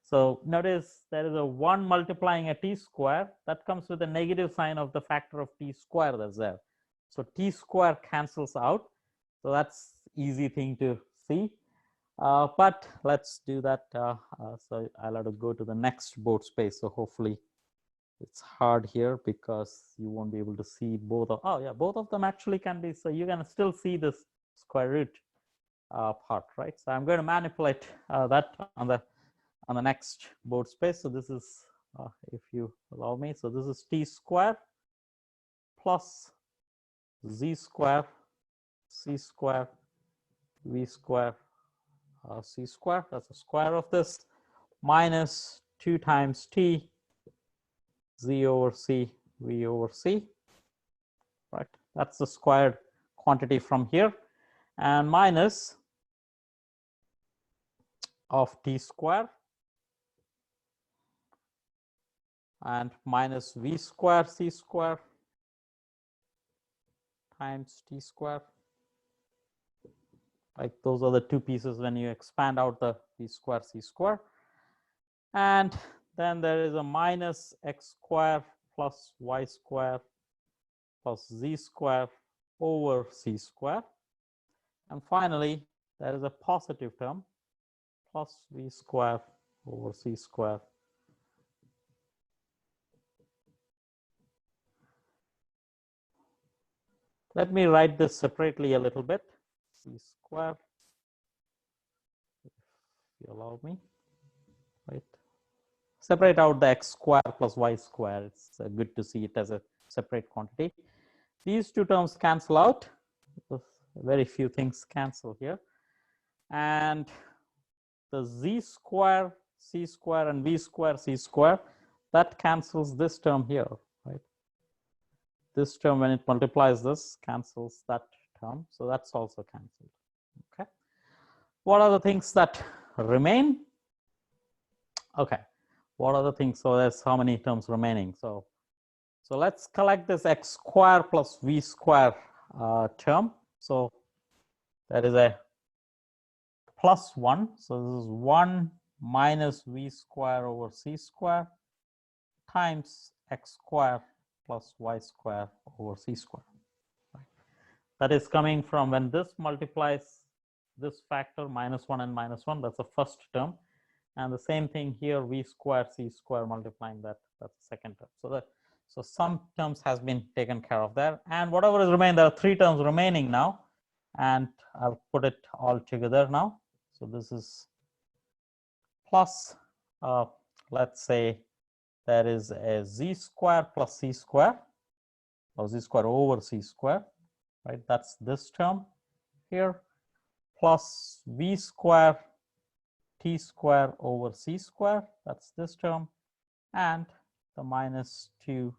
Speaker 1: So notice there is a 1 multiplying a t square that comes with a negative sign of the factor of t square that's there. So t square cancels out. So that's easy thing to see. But let's do that. So I'll have to go to the next board space. So hopefully it's hard here because you won't be able to see both of, oh yeah, both of them actually can be, so you can still see this square root part, right? So I'm going to manipulate that on the next board space. So this is, if you allow me, so this is t square plus z square, c square, v square, c square, that's the square of this, minus 2 times t z over c, v over c, right? That's the squared quantity from here, and minus of t square and minus v square c square times t square. Like those are the two pieces when you expand out the v square c square. And then there is a minus x square plus y square plus z square over c square. And finally, there is a positive term plus v square over c square. Let me write this separately a little bit. C square, if you allow me, right? Separate out the x square plus y square. It's good to see it as a separate quantity. These two terms cancel out. Very few things cancel here. And the z square, c square, and v square, c square, that cancels this term here, right? This term, when it multiplies this, cancels that term. So that's also canceled. Okay. What are the things that remain? Okay. What are the things? So there's how many terms remaining? So let's collect this x square plus v square term. So that is a plus 1. So this is 1 minus v square over c square times x square plus y square over c square. Right. That is coming from when this multiplies this factor minus 1 and minus 1. That's the first term. And the same thing here, v square c square multiplying that, that's the second term. So some terms has been taken care of there. And whatever is remaining, there are 3 terms remaining now. And I'll put it all together now. So this is plus, let's say there is a z square plus c square, or z square over c square, right? That's this term here, plus v square t square over c square, that's this term, and the minus 2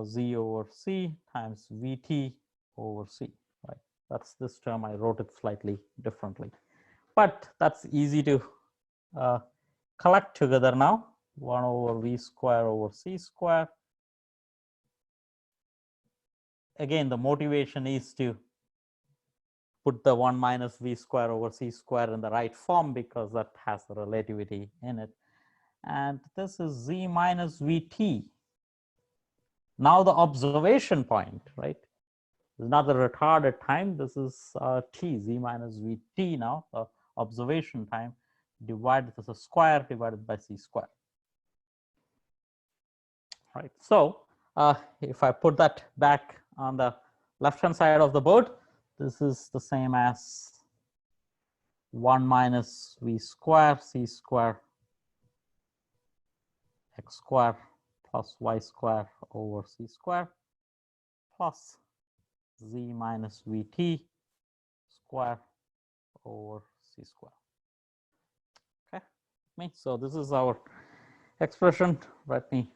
Speaker 1: z over c times vt over c, right? That's this term. I wrote it slightly differently, but that's easy to collect together now. 1 over v square over c square. Again, the motivation is to put the 1 minus v square over c square in the right form because that has the relativity in it. And this is z minus vt. Now the observation point, right? This is not the retarded time. This is t, z minus vt now, the observation time, divided as a square divided by c square. Right. So if I put that back on the left-hand side of the board, this is the same as 1 minus v square c square x square plus y square over c square plus z minus vt square over c square. Okay, so this is our expression. Let me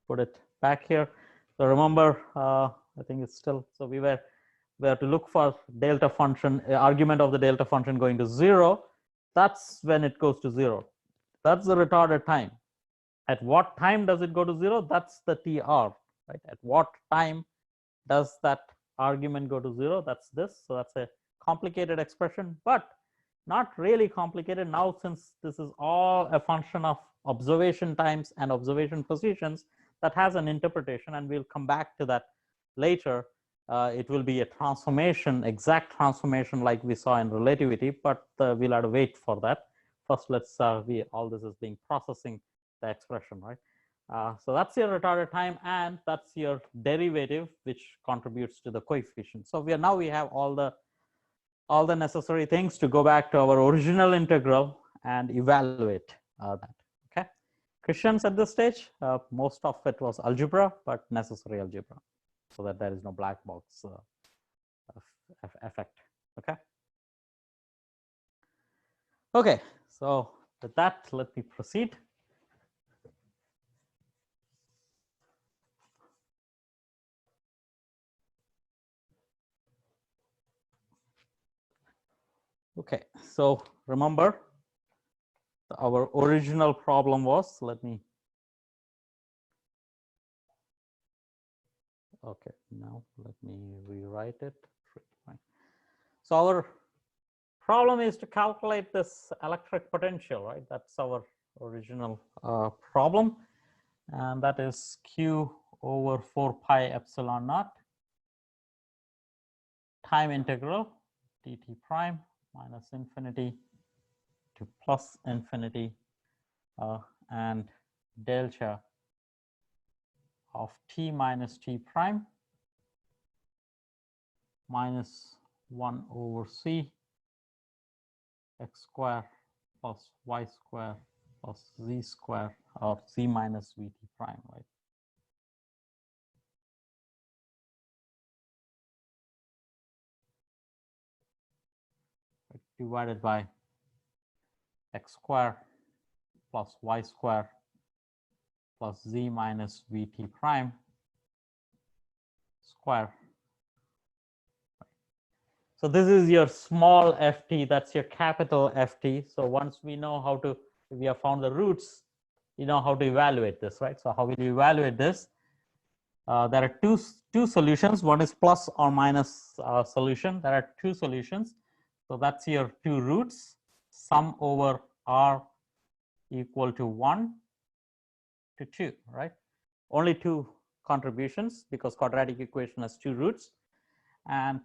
Speaker 1: put it back here. So remember, I think it's still, so we have to look for delta function, argument of the delta function going to 0. That's when it goes to 0. That's the retarded time. At what time does it go to 0? That's the TR, right? At what time does that argument go to 0? That's this. So that's a complicated expression, but not really complicated now, since this is all a function of observation times and observation positions. That has an interpretation, and we'll come back to that later. It will be a transformation, exact transformation like we saw in relativity, but we'll have to wait for that. First, let's all this is being processing the expression, right? So that's your retarded time, and that's your derivative, which contributes to the coefficient. So we have all the necessary things to go back to our original integral and evaluate that. Okay, questions at this stage? Most of it was algebra, but necessary algebra, so that there is no black box effect. Okay. Okay, so with that, let me proceed. Okay, so remember our original problem was, okay, now let me rewrite it. So our problem is to calculate this electric potential, right? That's our original problem, and that is Q over 4 pi epsilon naught time integral dt prime minus infinity to plus infinity and delta of t minus t prime minus 1 over c x square plus y square plus z square, or c minus vt prime, right? Divided by x square plus y square plus z minus vt prime square. So this is your small ft, that's your capital FT. So once we know how to, we have found the roots, you know how to evaluate this, right? So how will you evaluate this? There are two solutions. One is plus or minus solution. There are two solutions. So that's your two roots, sum over r equal to 1 to 2, right? Only two contributions because quadratic equation has two roots, and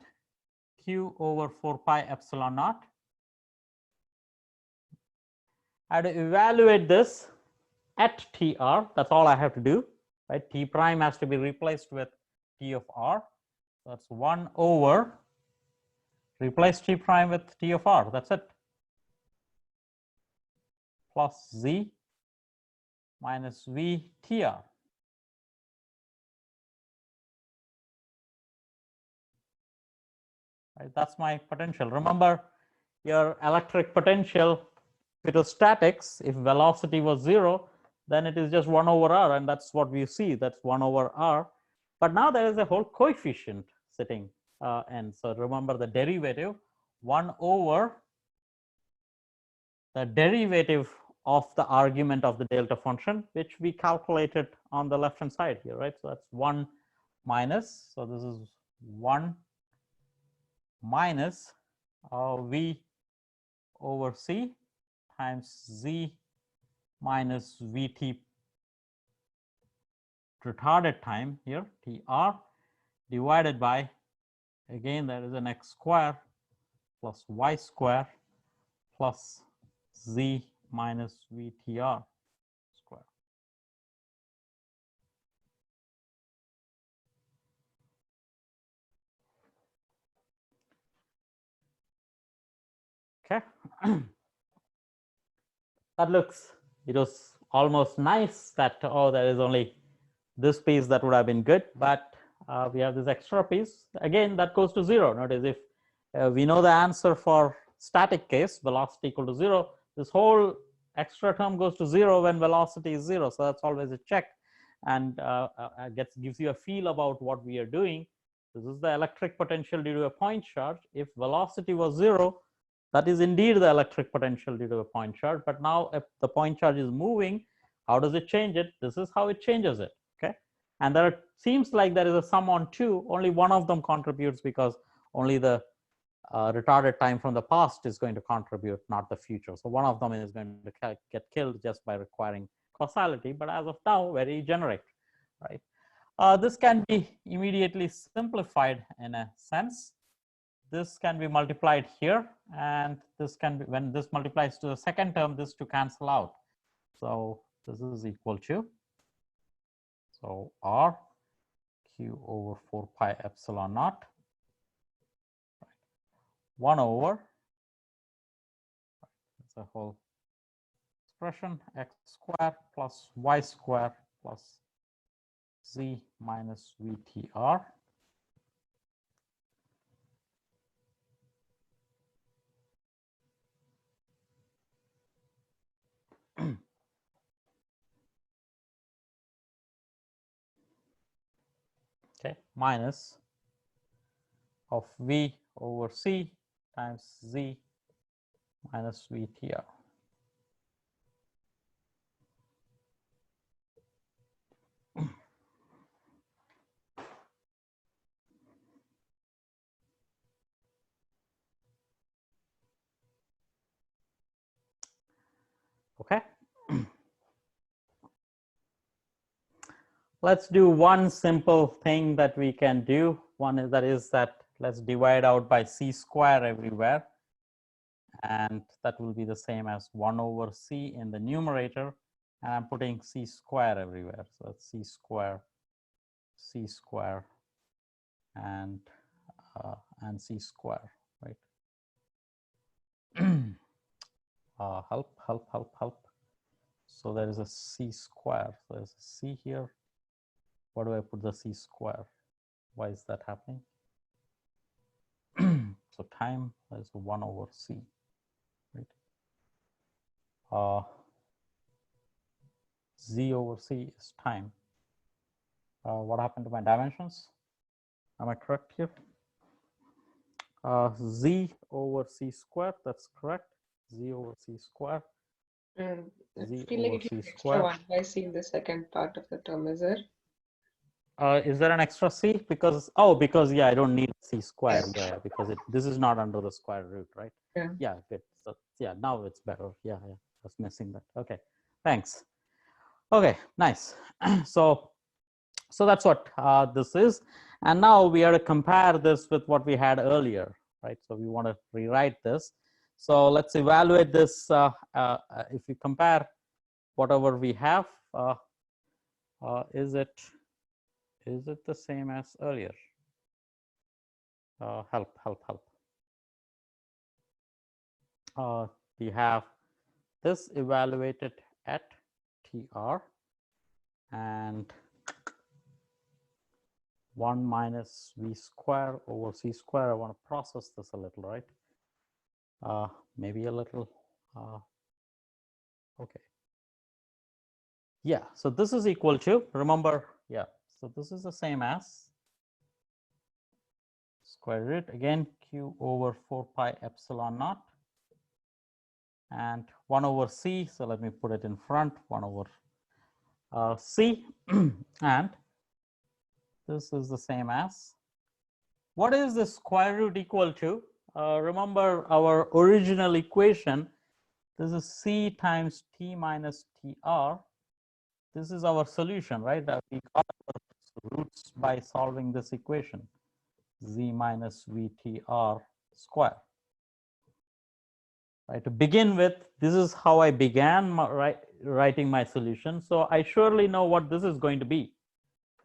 Speaker 1: Q over 4 pi epsilon naught. I have to evaluate this at TR. That's all I have to do, right? T prime has to be replaced with T of R. That's 1 over, replace T prime with T of R. That's it. Plus Z minus V TR. Right, that's my potential. Remember, your electric potential, if it was statics, if velocity was 0, then it is just 1 over r, and that's what we see, that's 1 over r. But now there is a whole coefficient sitting, and so remember the derivative, 1 over the derivative of the argument of the delta function, which we calculated on the left hand side here, right? So that's 1 minus, so this is 1 minus V over C times Z minus Vt retarded time here, TR, divided by, again, there is an x square plus y square plus Z minus VTR square. Okay. That looks, it was almost nice that, oh, there is only this piece that would have been good, but we have this extra piece. Again, that goes to 0. Notice if we know the answer for static case, velocity equal to 0, this whole extra term goes to 0 when velocity is 0. So that's always a check, and gives you a feel about what we are doing. This is the electric potential due to a point charge. If velocity was 0, that is indeed the electric potential due to a point charge. But now if the point charge is moving, how does it change it? This is how it changes it. Okay. And there seems like there is a sum on 2. Only one of them contributes because only the retarded time from the past is going to contribute, not the future. So one of them is going to get killed just by requiring causality. But as of now, very generic, right? This can be immediately simplified in a sense. This can be multiplied here, and this can be, when this multiplies to the second term, this to cancel out. So this is equal to, so R Q over 4 pi epsilon naught, 1 over, it's a whole expression, x square plus y square plus Z minus VTR. Okay, minus of V over C times Z minus VTR. Okay. Let's do one simple thing that we can do. One is that let's divide out by C square everywhere. And that will be the same as 1 over C in the numerator. And I'm putting C square everywhere. So that's C square, and C square, right? Help. So there is a C square. So there's a C here. Where do I put the C square? Why is that happening? So time is 1 over C, right? Z over C is time. What happened to my dimensions? Am I correct here? Z over C square, that's correct. Z over C square.
Speaker 2: I
Speaker 1: Z
Speaker 2: feel like
Speaker 1: over
Speaker 2: if you
Speaker 1: C
Speaker 2: have extra
Speaker 1: square.
Speaker 2: 1 by C in the second part of the term, is there?
Speaker 1: Is there an extra C? Because, oh, because, yeah, I don't need C square.
Speaker 2: Yeah.
Speaker 1: Yeah, because this is not under the square root, right?
Speaker 2: Yeah.
Speaker 1: Yeah, good. So, yeah, now it's better. Yeah, I was missing that. Okay, thanks. Okay, nice. So that's what this is. And now we are to compare this with what we had earlier, right? So we want to rewrite this. So let's evaluate this. If we compare whatever we have, is it the same as earlier? Help. We have this evaluated at TR and 1 minus V square over C square. I want to process this a little, right? Maybe a little. Okay. Yeah, so this is equal to, remember, yeah, so this is the same as square root, again, Q over 4 pi epsilon naught and 1 over C. So let me put it in front, 1 over C. And this is the same as, what is the square root equal to? remember our original equation. This is C times T minus TR. This is our solution, right? We got our roots by solving this equation, Z minus VTR square. Right, to begin with, this is how I began writing my solution. So I surely know what this is going to be.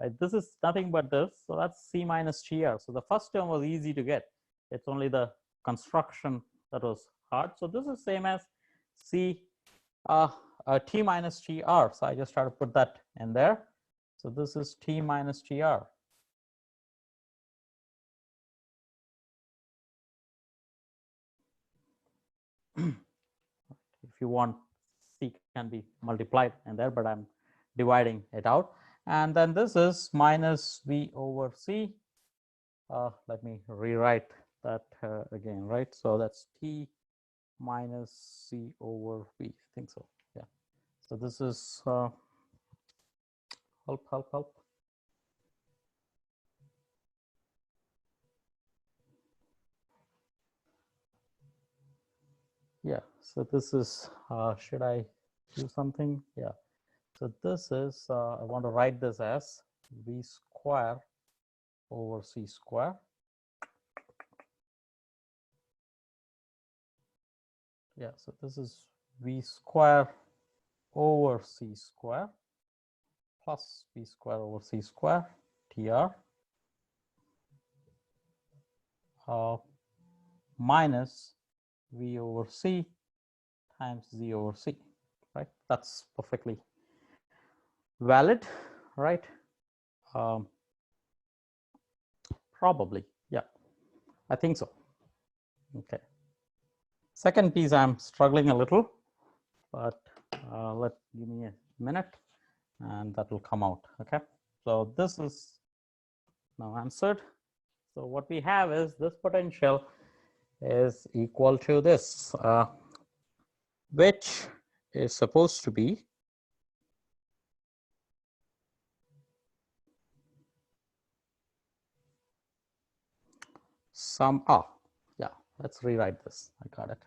Speaker 1: Right, this is nothing but this. So that's C minus TR. So the first term was easy to get. It's only the construction that was hard. So this is same as C T minus TR. So I just try to put that in there. So this is T minus TR. If you want, C can be multiplied in there, but I'm dividing it out. And then this is minus V over C. Let me rewrite that again, right? So that's T minus C over V. I think so. Yeah. So this is help. Yeah. So this is, should I do something? Yeah. So this is, I want to write this as V square over C square. Yeah. So this is V square over C square plus V square over C square TR minus V over C times Z over C, right? That's perfectly valid, right? Probably, yeah, I think so. Okay. Second piece, I'm struggling a little, but give me a minute and that will come out, okay? So this is now answered. So what we have is this potential is equal to this, which is supposed to be some, yeah, let's rewrite this. I got it.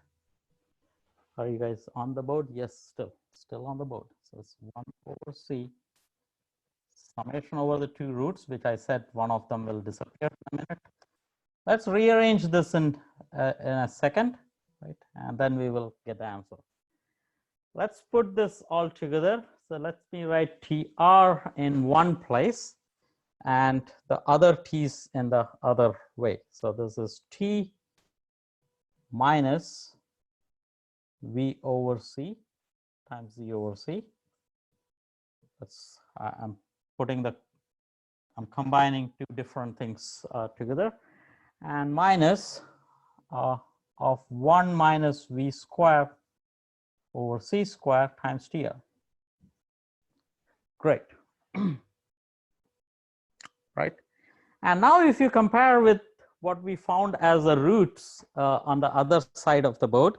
Speaker 1: Are you guys on the board? Yes, still on the board. So it's 1 over C summation over the two roots, which I said one of them will disappear in a minute. Let's rearrange this in a second, right? And then we will get the answer. Let's put this all together. So let me write TR in one place and the other T's in the other way. So this is T minus V over C times Z over C. That's I'm combining two different things together, and minus of 1 minus V square over C square times TR. Great. Right. And now if you compare with what we found as the roots on the other side of the board,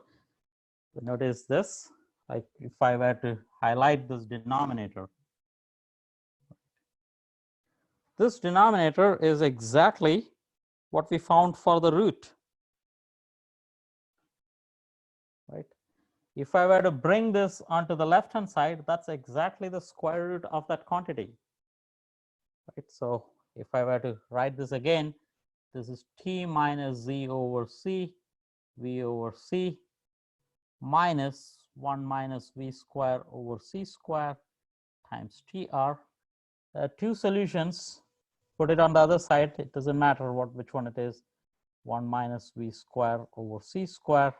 Speaker 1: notice this, like if I were to highlight this denominator, this denominator is exactly what we found for the root, right? If I were to bring this onto the left hand side, that's exactly the square root of that quantity, right? So if I were to write this again, this is T minus Z over C, V over C, minus 1 minus V square over C square times TR. Two solutions, put it on the other side, it doesn't matter which one it is. 1 minus V square over C square,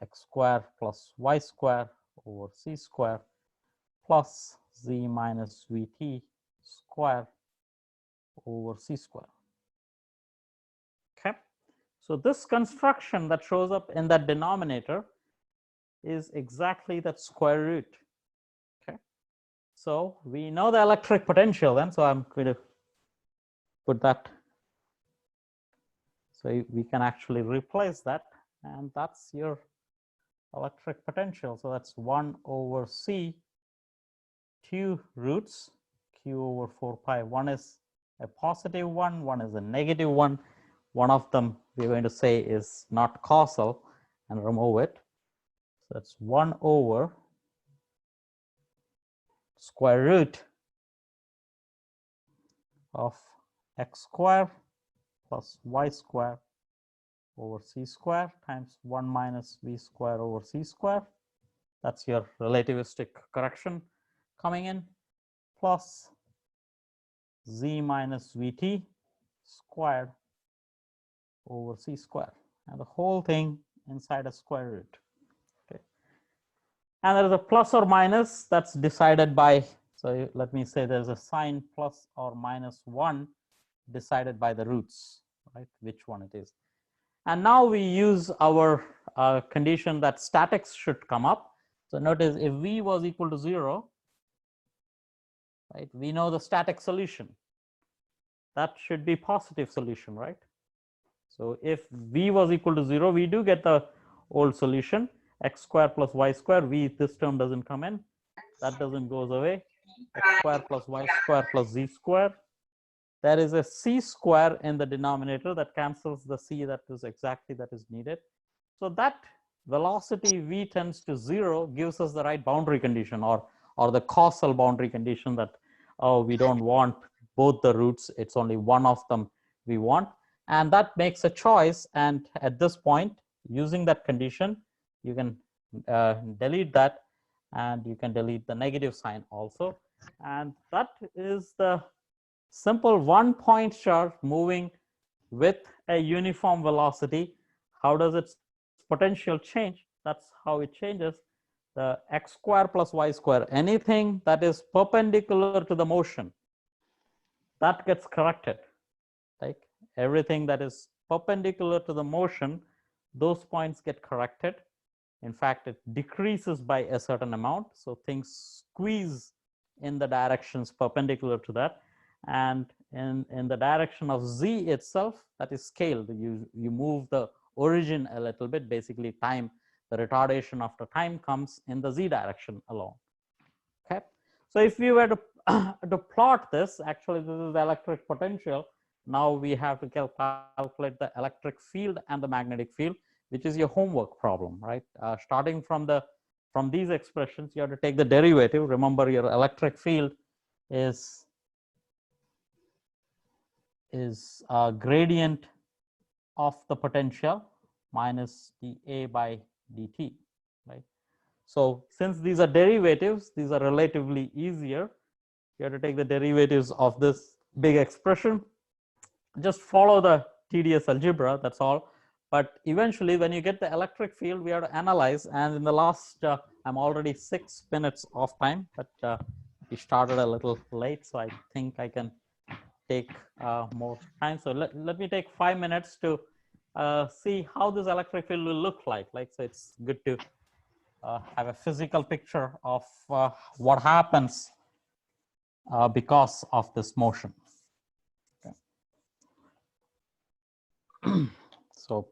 Speaker 1: X square plus Y square over C square, plus Z minus VT square over C square. Okay, so this construction that shows up in that denominator is exactly that square root. Okay, so we know the electric potential then, so I'm going to put that. So we can actually replace that, and that's your electric potential. So that's 1 over C, 2 roots, Q over 4 pi. One is a positive one is a negative one. One of them we're going to say is not causal and remove it. So that's 1 over square root of x square plus y square over c square times 1 minus v square over c square. That's your relativistic correction coming in, plus z minus vt squared over c square, and the whole thing inside a square root. Okay. And there is a plus or minus that's decided by, so let me say there's a sign plus or minus 1 decided by the roots, right, which one it is. And now we use our condition that statics should come up. So notice if v was equal to 0, right, we know the static solution. That should be positive solution, right? So if v was equal to 0, we do get the old solution, x square plus y square, v, this term doesn't come in, that doesn't goes away, x square plus y square plus z square. There is a c square in the denominator that cancels the c that is exactly that is needed. So that velocity v tends to 0 gives us the right boundary condition, or the causal boundary condition that, oh, we don't want both the roots, it's only one of them we want. And that makes a choice. And at this point, using that condition, you can delete that, and you can delete the negative sign also. And that is the simple 1-point charge moving with a uniform velocity. How does its potential change? That's how it changes. The x square plus y square, anything that is perpendicular to the motion, that gets corrected. Like everything that is perpendicular to the motion, those points get corrected. In fact, it decreases by a certain amount. So things squeeze in the directions perpendicular to that. And in the direction of z itself, that is scaled. You move the origin a little bit, basically time, the retardation after time comes in the z direction alone. Okay. So if we were to plot this, actually this is the electric potential. Now we have to calculate the electric field and the magnetic field, which is your homework problem, right? Starting from these expressions, you have to take the derivative. Remember, your electric field is a gradient of the potential minus dA by dt, right? So since these are derivatives, these are relatively easier. You have to take the derivatives of this big expression. Just follow the tedious algebra, that's all. But eventually, when you get the electric field, we have to analyze. And in the last, I'm already 6 minutes off time, but we started a little late, so I think I can take more time. So let me take 5 minutes to see how this electric field will look like. So it's good to have a physical picture of what happens because of this motion. Okay. So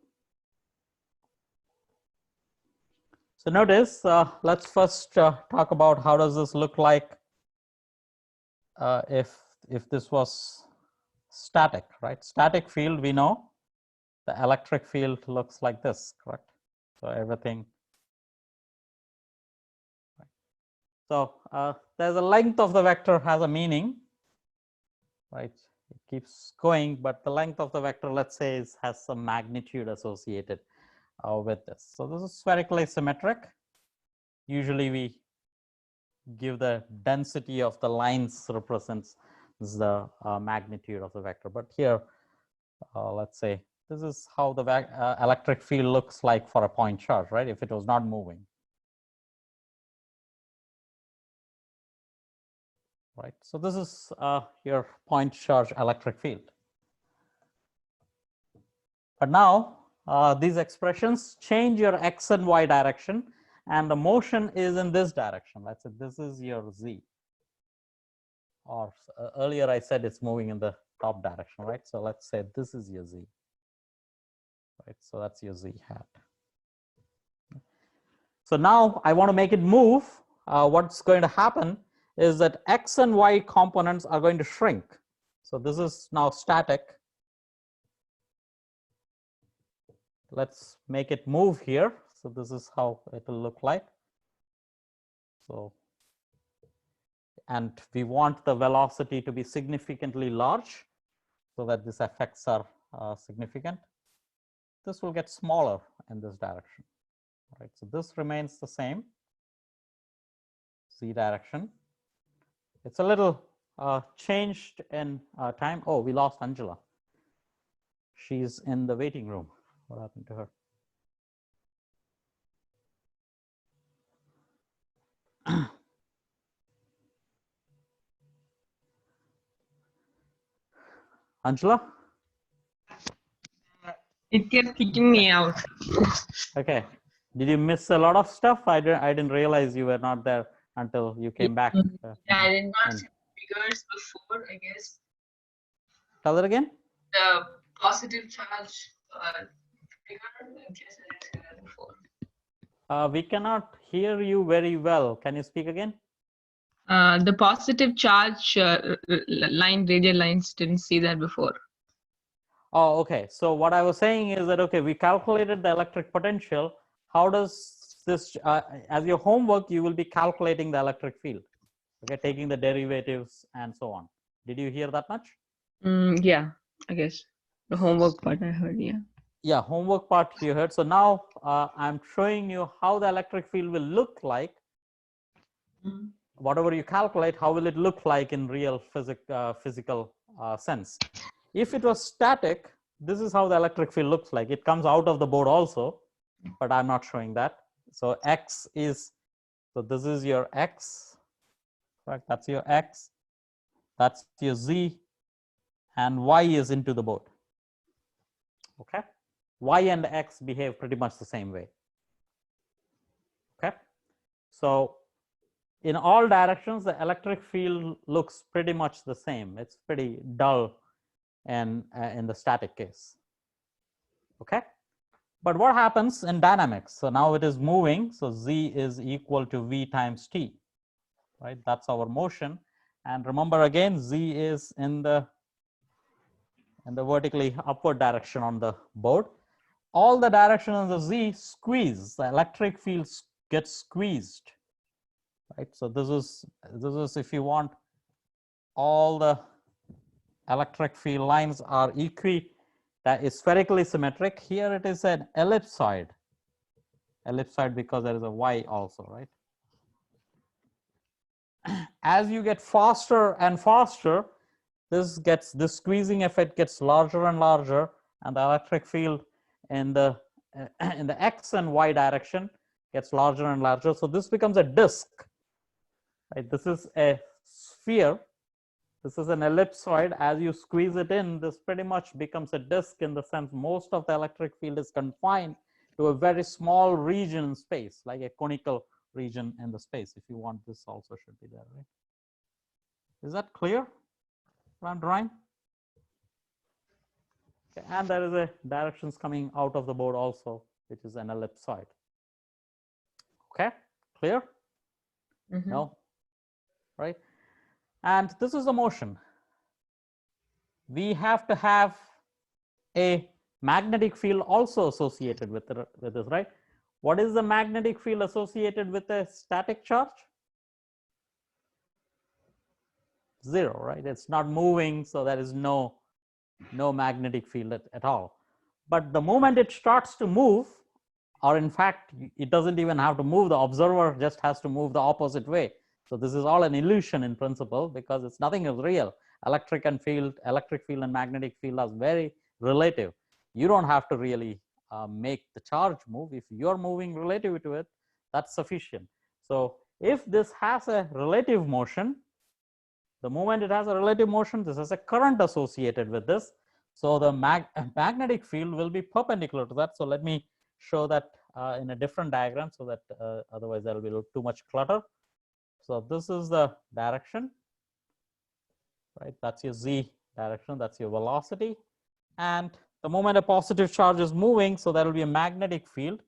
Speaker 1: notice, let's first talk about how does this look like if this was static, right? Static field, we know the electric field looks like this, correct? So everything. Right. So there's a length of the vector has a meaning, right? It keeps going, but the length of the vector, let's say, has some magnitude associated with this. So this is spherically symmetric. Usually we give the density of the lines represents the magnitude of the vector. But here, let's say, this is how the electric field looks like for a point charge, right? If it was not moving. Right. So this is your point charge electric field. But now these expressions change your x and y direction, and the motion is in this direction. Let's say this is your z. Or earlier I said it's moving in the top direction, right? So let's say this is your z. Right. So that's your z hat. So now I want to make it move. What's going to happen is that x and y components are going to shrink. So this is now static. let's make it move here. So this is how it will look like. So, and we want the velocity to be significantly large so that these effects are significant. This will get smaller in this direction, right? So this remains the same, Z direction. It's a little changed in time. Oh, we lost Angela. She's in the waiting room. What happened to her? Angela?
Speaker 4: It kept kicking me out.
Speaker 1: Okay. Did you miss a lot of stuff? I didn't realize you were not there until you came back.
Speaker 4: I did not see figures before, I guess.
Speaker 1: Tell it again.
Speaker 4: The positive charge figure, I guess I didn't see that before.
Speaker 1: We cannot hear you very well. Can you speak again?
Speaker 4: The positive charge line, radial lines, didn't see that before.
Speaker 1: Oh, okay. So what I was saying is that, okay, we calculated the electric potential. How does this, as your homework, you will be calculating the electric field, okay, taking the derivatives and so on. Did you hear that much?
Speaker 4: Yeah, I guess. The homework part I heard, yeah.
Speaker 1: Yeah, homework part you heard. So now I'm showing you how the electric field will look like. Whatever you calculate, how will it look like in real physical sense? If it was static, this is how the electric field looks like. It comes out of the board also, but I'm not showing that. So X is, so this is your X, right? That's your X, that's your Z, and Y is into the board. Okay, Y and X behave pretty much the same way. Okay, so in all directions, the electric field looks pretty much the same. It's pretty dull and in the static case. Okay, but what happens in dynamics? So now it is moving, so Z is equal to V times T, right? That's our motion. And remember again, Z is in the vertically upward direction on the board. All the directions of the Z squeeze, the electric field gets squeezed, right? So this is if you want, all the electric field lines are that is spherically symmetric. Here it is an ellipsoid because there is a Y also, right? As you get faster and faster, this squeezing effect gets larger and larger, and the electric field in the X and Y direction gets larger and larger. So this becomes a disk, right? This is a sphere. This is an ellipsoid. As you squeeze it in, this pretty much becomes a disk, in the sense most of the electric field is confined to a very small region in space, like a conical region in the space. If you want, this also should be there, right? Is that clear what I'm drawing? Okay. And there is a directions coming out of the board also, which is an ellipsoid. Okay, clear? No, right? And this is the motion. We have to have a magnetic field also associated with this, right? What is the magnetic field associated with a static charge? Zero, right? It's not moving, so there is no magnetic field at all. But the moment it starts to move, or in fact, it doesn't even have to move, the observer just has to move the opposite way. So this is all an illusion in principle, because it's nothing is real. Electric field and magnetic field are very relative. You don't have to really make the charge move. If you're moving relative to it, that's sufficient. So if this has a relative motion, the moment it has a relative motion, this has a current associated with this. So the magnetic field will be perpendicular to that. So let me show that in a different diagram, so that otherwise there will be too much clutter. So this is the direction, right? That's your Z direction, that's your velocity. And the moment a positive charge is moving, so there will be a magnetic field,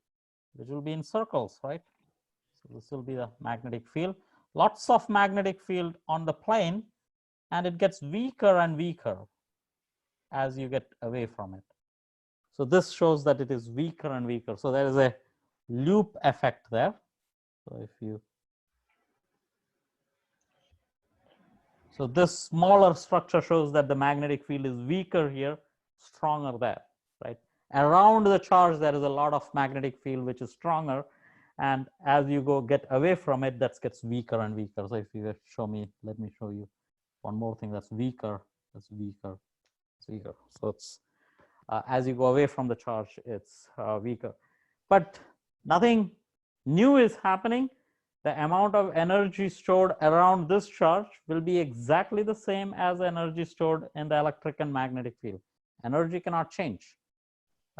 Speaker 1: which will be in circles, right? So this will be the magnetic field. Lots of magnetic field on the plane, and it gets weaker and weaker as you get away from it. So this shows that it is weaker and weaker. So there is a loop effect there. So if you, so this smaller structure shows that the magnetic field is weaker here, stronger there, right? Around the charge, there is a lot of magnetic field which is stronger, and as you get away from it, that gets weaker and weaker. So if you show me, let me show you one more thing that's weaker, that's weaker, it's weaker. So it's as you go away from the charge, it's weaker. But nothing new is happening. The amount of energy stored around this charge will be exactly the same as the energy stored in the electric and magnetic field. Energy cannot change.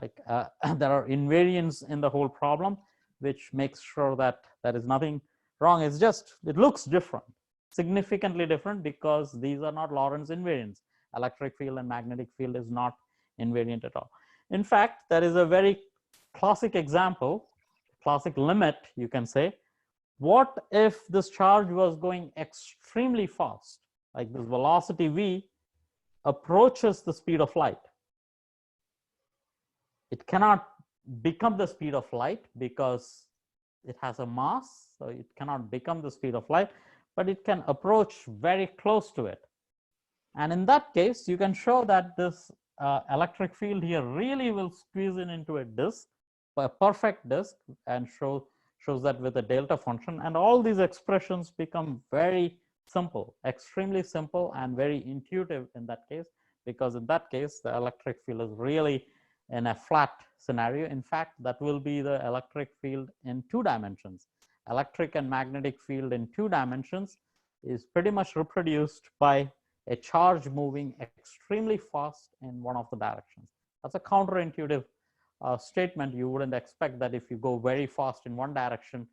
Speaker 1: Like there are invariants in the whole problem, which makes sure that there is nothing wrong. It's just, it looks different, significantly different, because these are not Lorentz invariants. Electric field and magnetic field is not invariant at all. In fact, there is a very classic example, classic limit, you can say. What if this charge was going extremely fast, like this velocity v approaches the speed of light? It cannot become the speed of light because it has a mass, so it cannot become the speed of light, but it can approach very close to it. And in that case, you can show that this electric field here really will squeeze in into a disk, a perfect disk, and shows that with a delta function. And all these expressions become very simple, extremely simple, and very intuitive in that case, because in that case, the electric field is really in a flat scenario. In fact, that will be the electric field in 2 dimensions. Electric and magnetic field in 2 dimensions is pretty much reproduced by a charge moving extremely fast in one of the directions. That's a counterintuitive statement. You wouldn't expect that if you go very fast in one direction,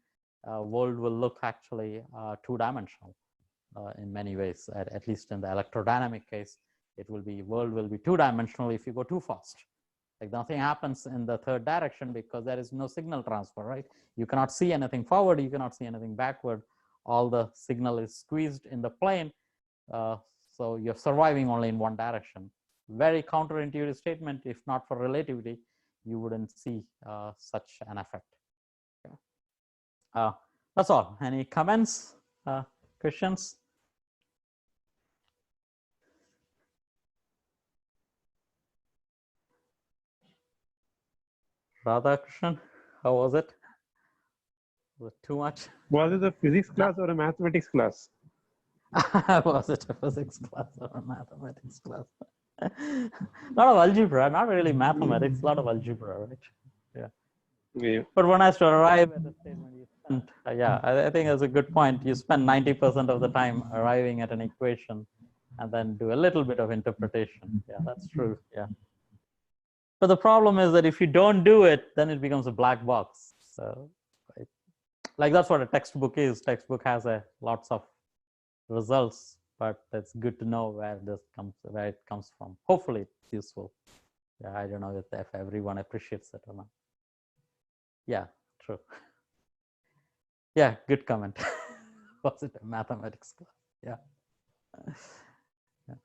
Speaker 1: world will look actually 2-dimensional in many ways. At least in the electrodynamic case, it will be, world will be 2-dimensional if you go too fast. Like nothing happens in the 3rd direction because there is no signal transfer, right? You cannot see anything forward, you cannot see anything backward. All the signal is squeezed in the plane. So you're surviving only in one direction. Very counterintuitive statement. If not for relativity, you wouldn't see such an effect. Okay. That's all. Any comments, questions? Radha Krishnan, how was it? Was it too much?
Speaker 5: Was it a physics class or a mathematics class?
Speaker 1: Was it a physics class or a mathematics class? A lot of algebra, not really mathematics, a lot of algebra, right? Yeah.
Speaker 5: Yeah.
Speaker 1: But one has to arrive at a statement you spend, yeah, I think that's a good point. You spend 90% of the time arriving at an equation and then do a little bit of interpretation. Yeah, that's true. Yeah. But the problem is that if you don't do it, then it becomes a black box. So, like that's what a textbook is. Textbook has lots of results, but it's good to know where it comes from. Hopefully it's useful. Yeah, I don't know if everyone appreciates it or not. Yeah, true. Yeah, good comment. Was it a mathematics class? Yeah. Yeah.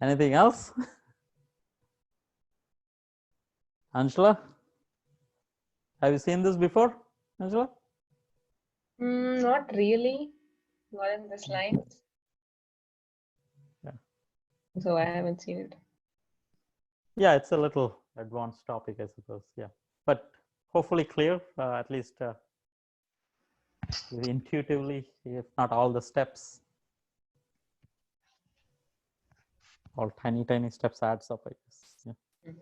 Speaker 1: Anything else? Angela, have you seen this before, Angela?
Speaker 2: Not really. Not in this line.
Speaker 1: Yeah.
Speaker 2: So I haven't seen it.
Speaker 1: Yeah, it's a little advanced topic, I suppose. Yeah, but hopefully clear, at least intuitively, if not all the steps. All tiny steps adds up, I guess. Yeah.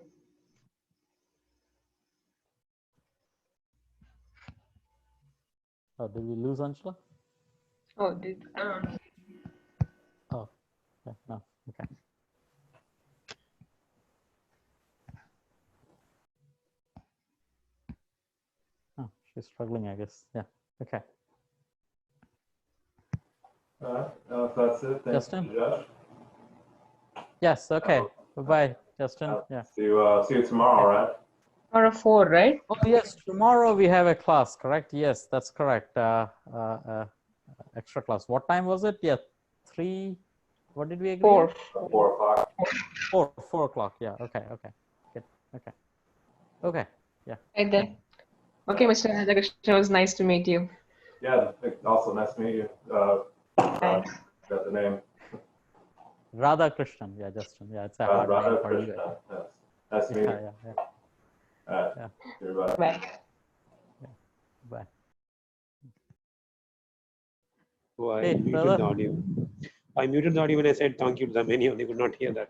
Speaker 1: Oh, did we lose Angela?
Speaker 2: Oh, did
Speaker 1: Oh, yeah, no, okay. Oh, she's struggling, I guess. Yeah, okay.
Speaker 3: All right, if that's it, thanks,
Speaker 1: Justin?
Speaker 3: Josh.
Speaker 1: Yes, okay. Bye-bye, Justin. Yeah.
Speaker 3: See you tomorrow, right?
Speaker 2: or a 4, right?
Speaker 1: Oh, yes, tomorrow we have a class, correct? Yes, that's correct. Extra class. What time was it? Yeah, 3. What did we agree?
Speaker 2: 4.
Speaker 3: 4 o'clock.
Speaker 1: 4 o'clock. Yeah. Okay. Okay. Good. Okay. Okay. Yeah.
Speaker 2: Right then. Okay, Mr. Radhakrishnan, it was nice to meet you.
Speaker 3: Yeah, also nice to meet you.
Speaker 2: Bye.
Speaker 3: Got the name.
Speaker 1: Radha Krishnan. Yeah, Justin. Yeah, it's a hard name
Speaker 3: Radha
Speaker 1: for you.
Speaker 3: Krishna. Yes. Nice to meet
Speaker 1: Yeah,
Speaker 3: you.
Speaker 1: yeah, yeah.
Speaker 3: All right.
Speaker 1: Yeah.
Speaker 3: Goodbye.
Speaker 2: Bye.
Speaker 1: Bye.
Speaker 5: Oh, I
Speaker 1: Hey,
Speaker 5: muted
Speaker 1: brother.
Speaker 5: the audio. I muted the audio when I said thank you to the menu. They could not hear that.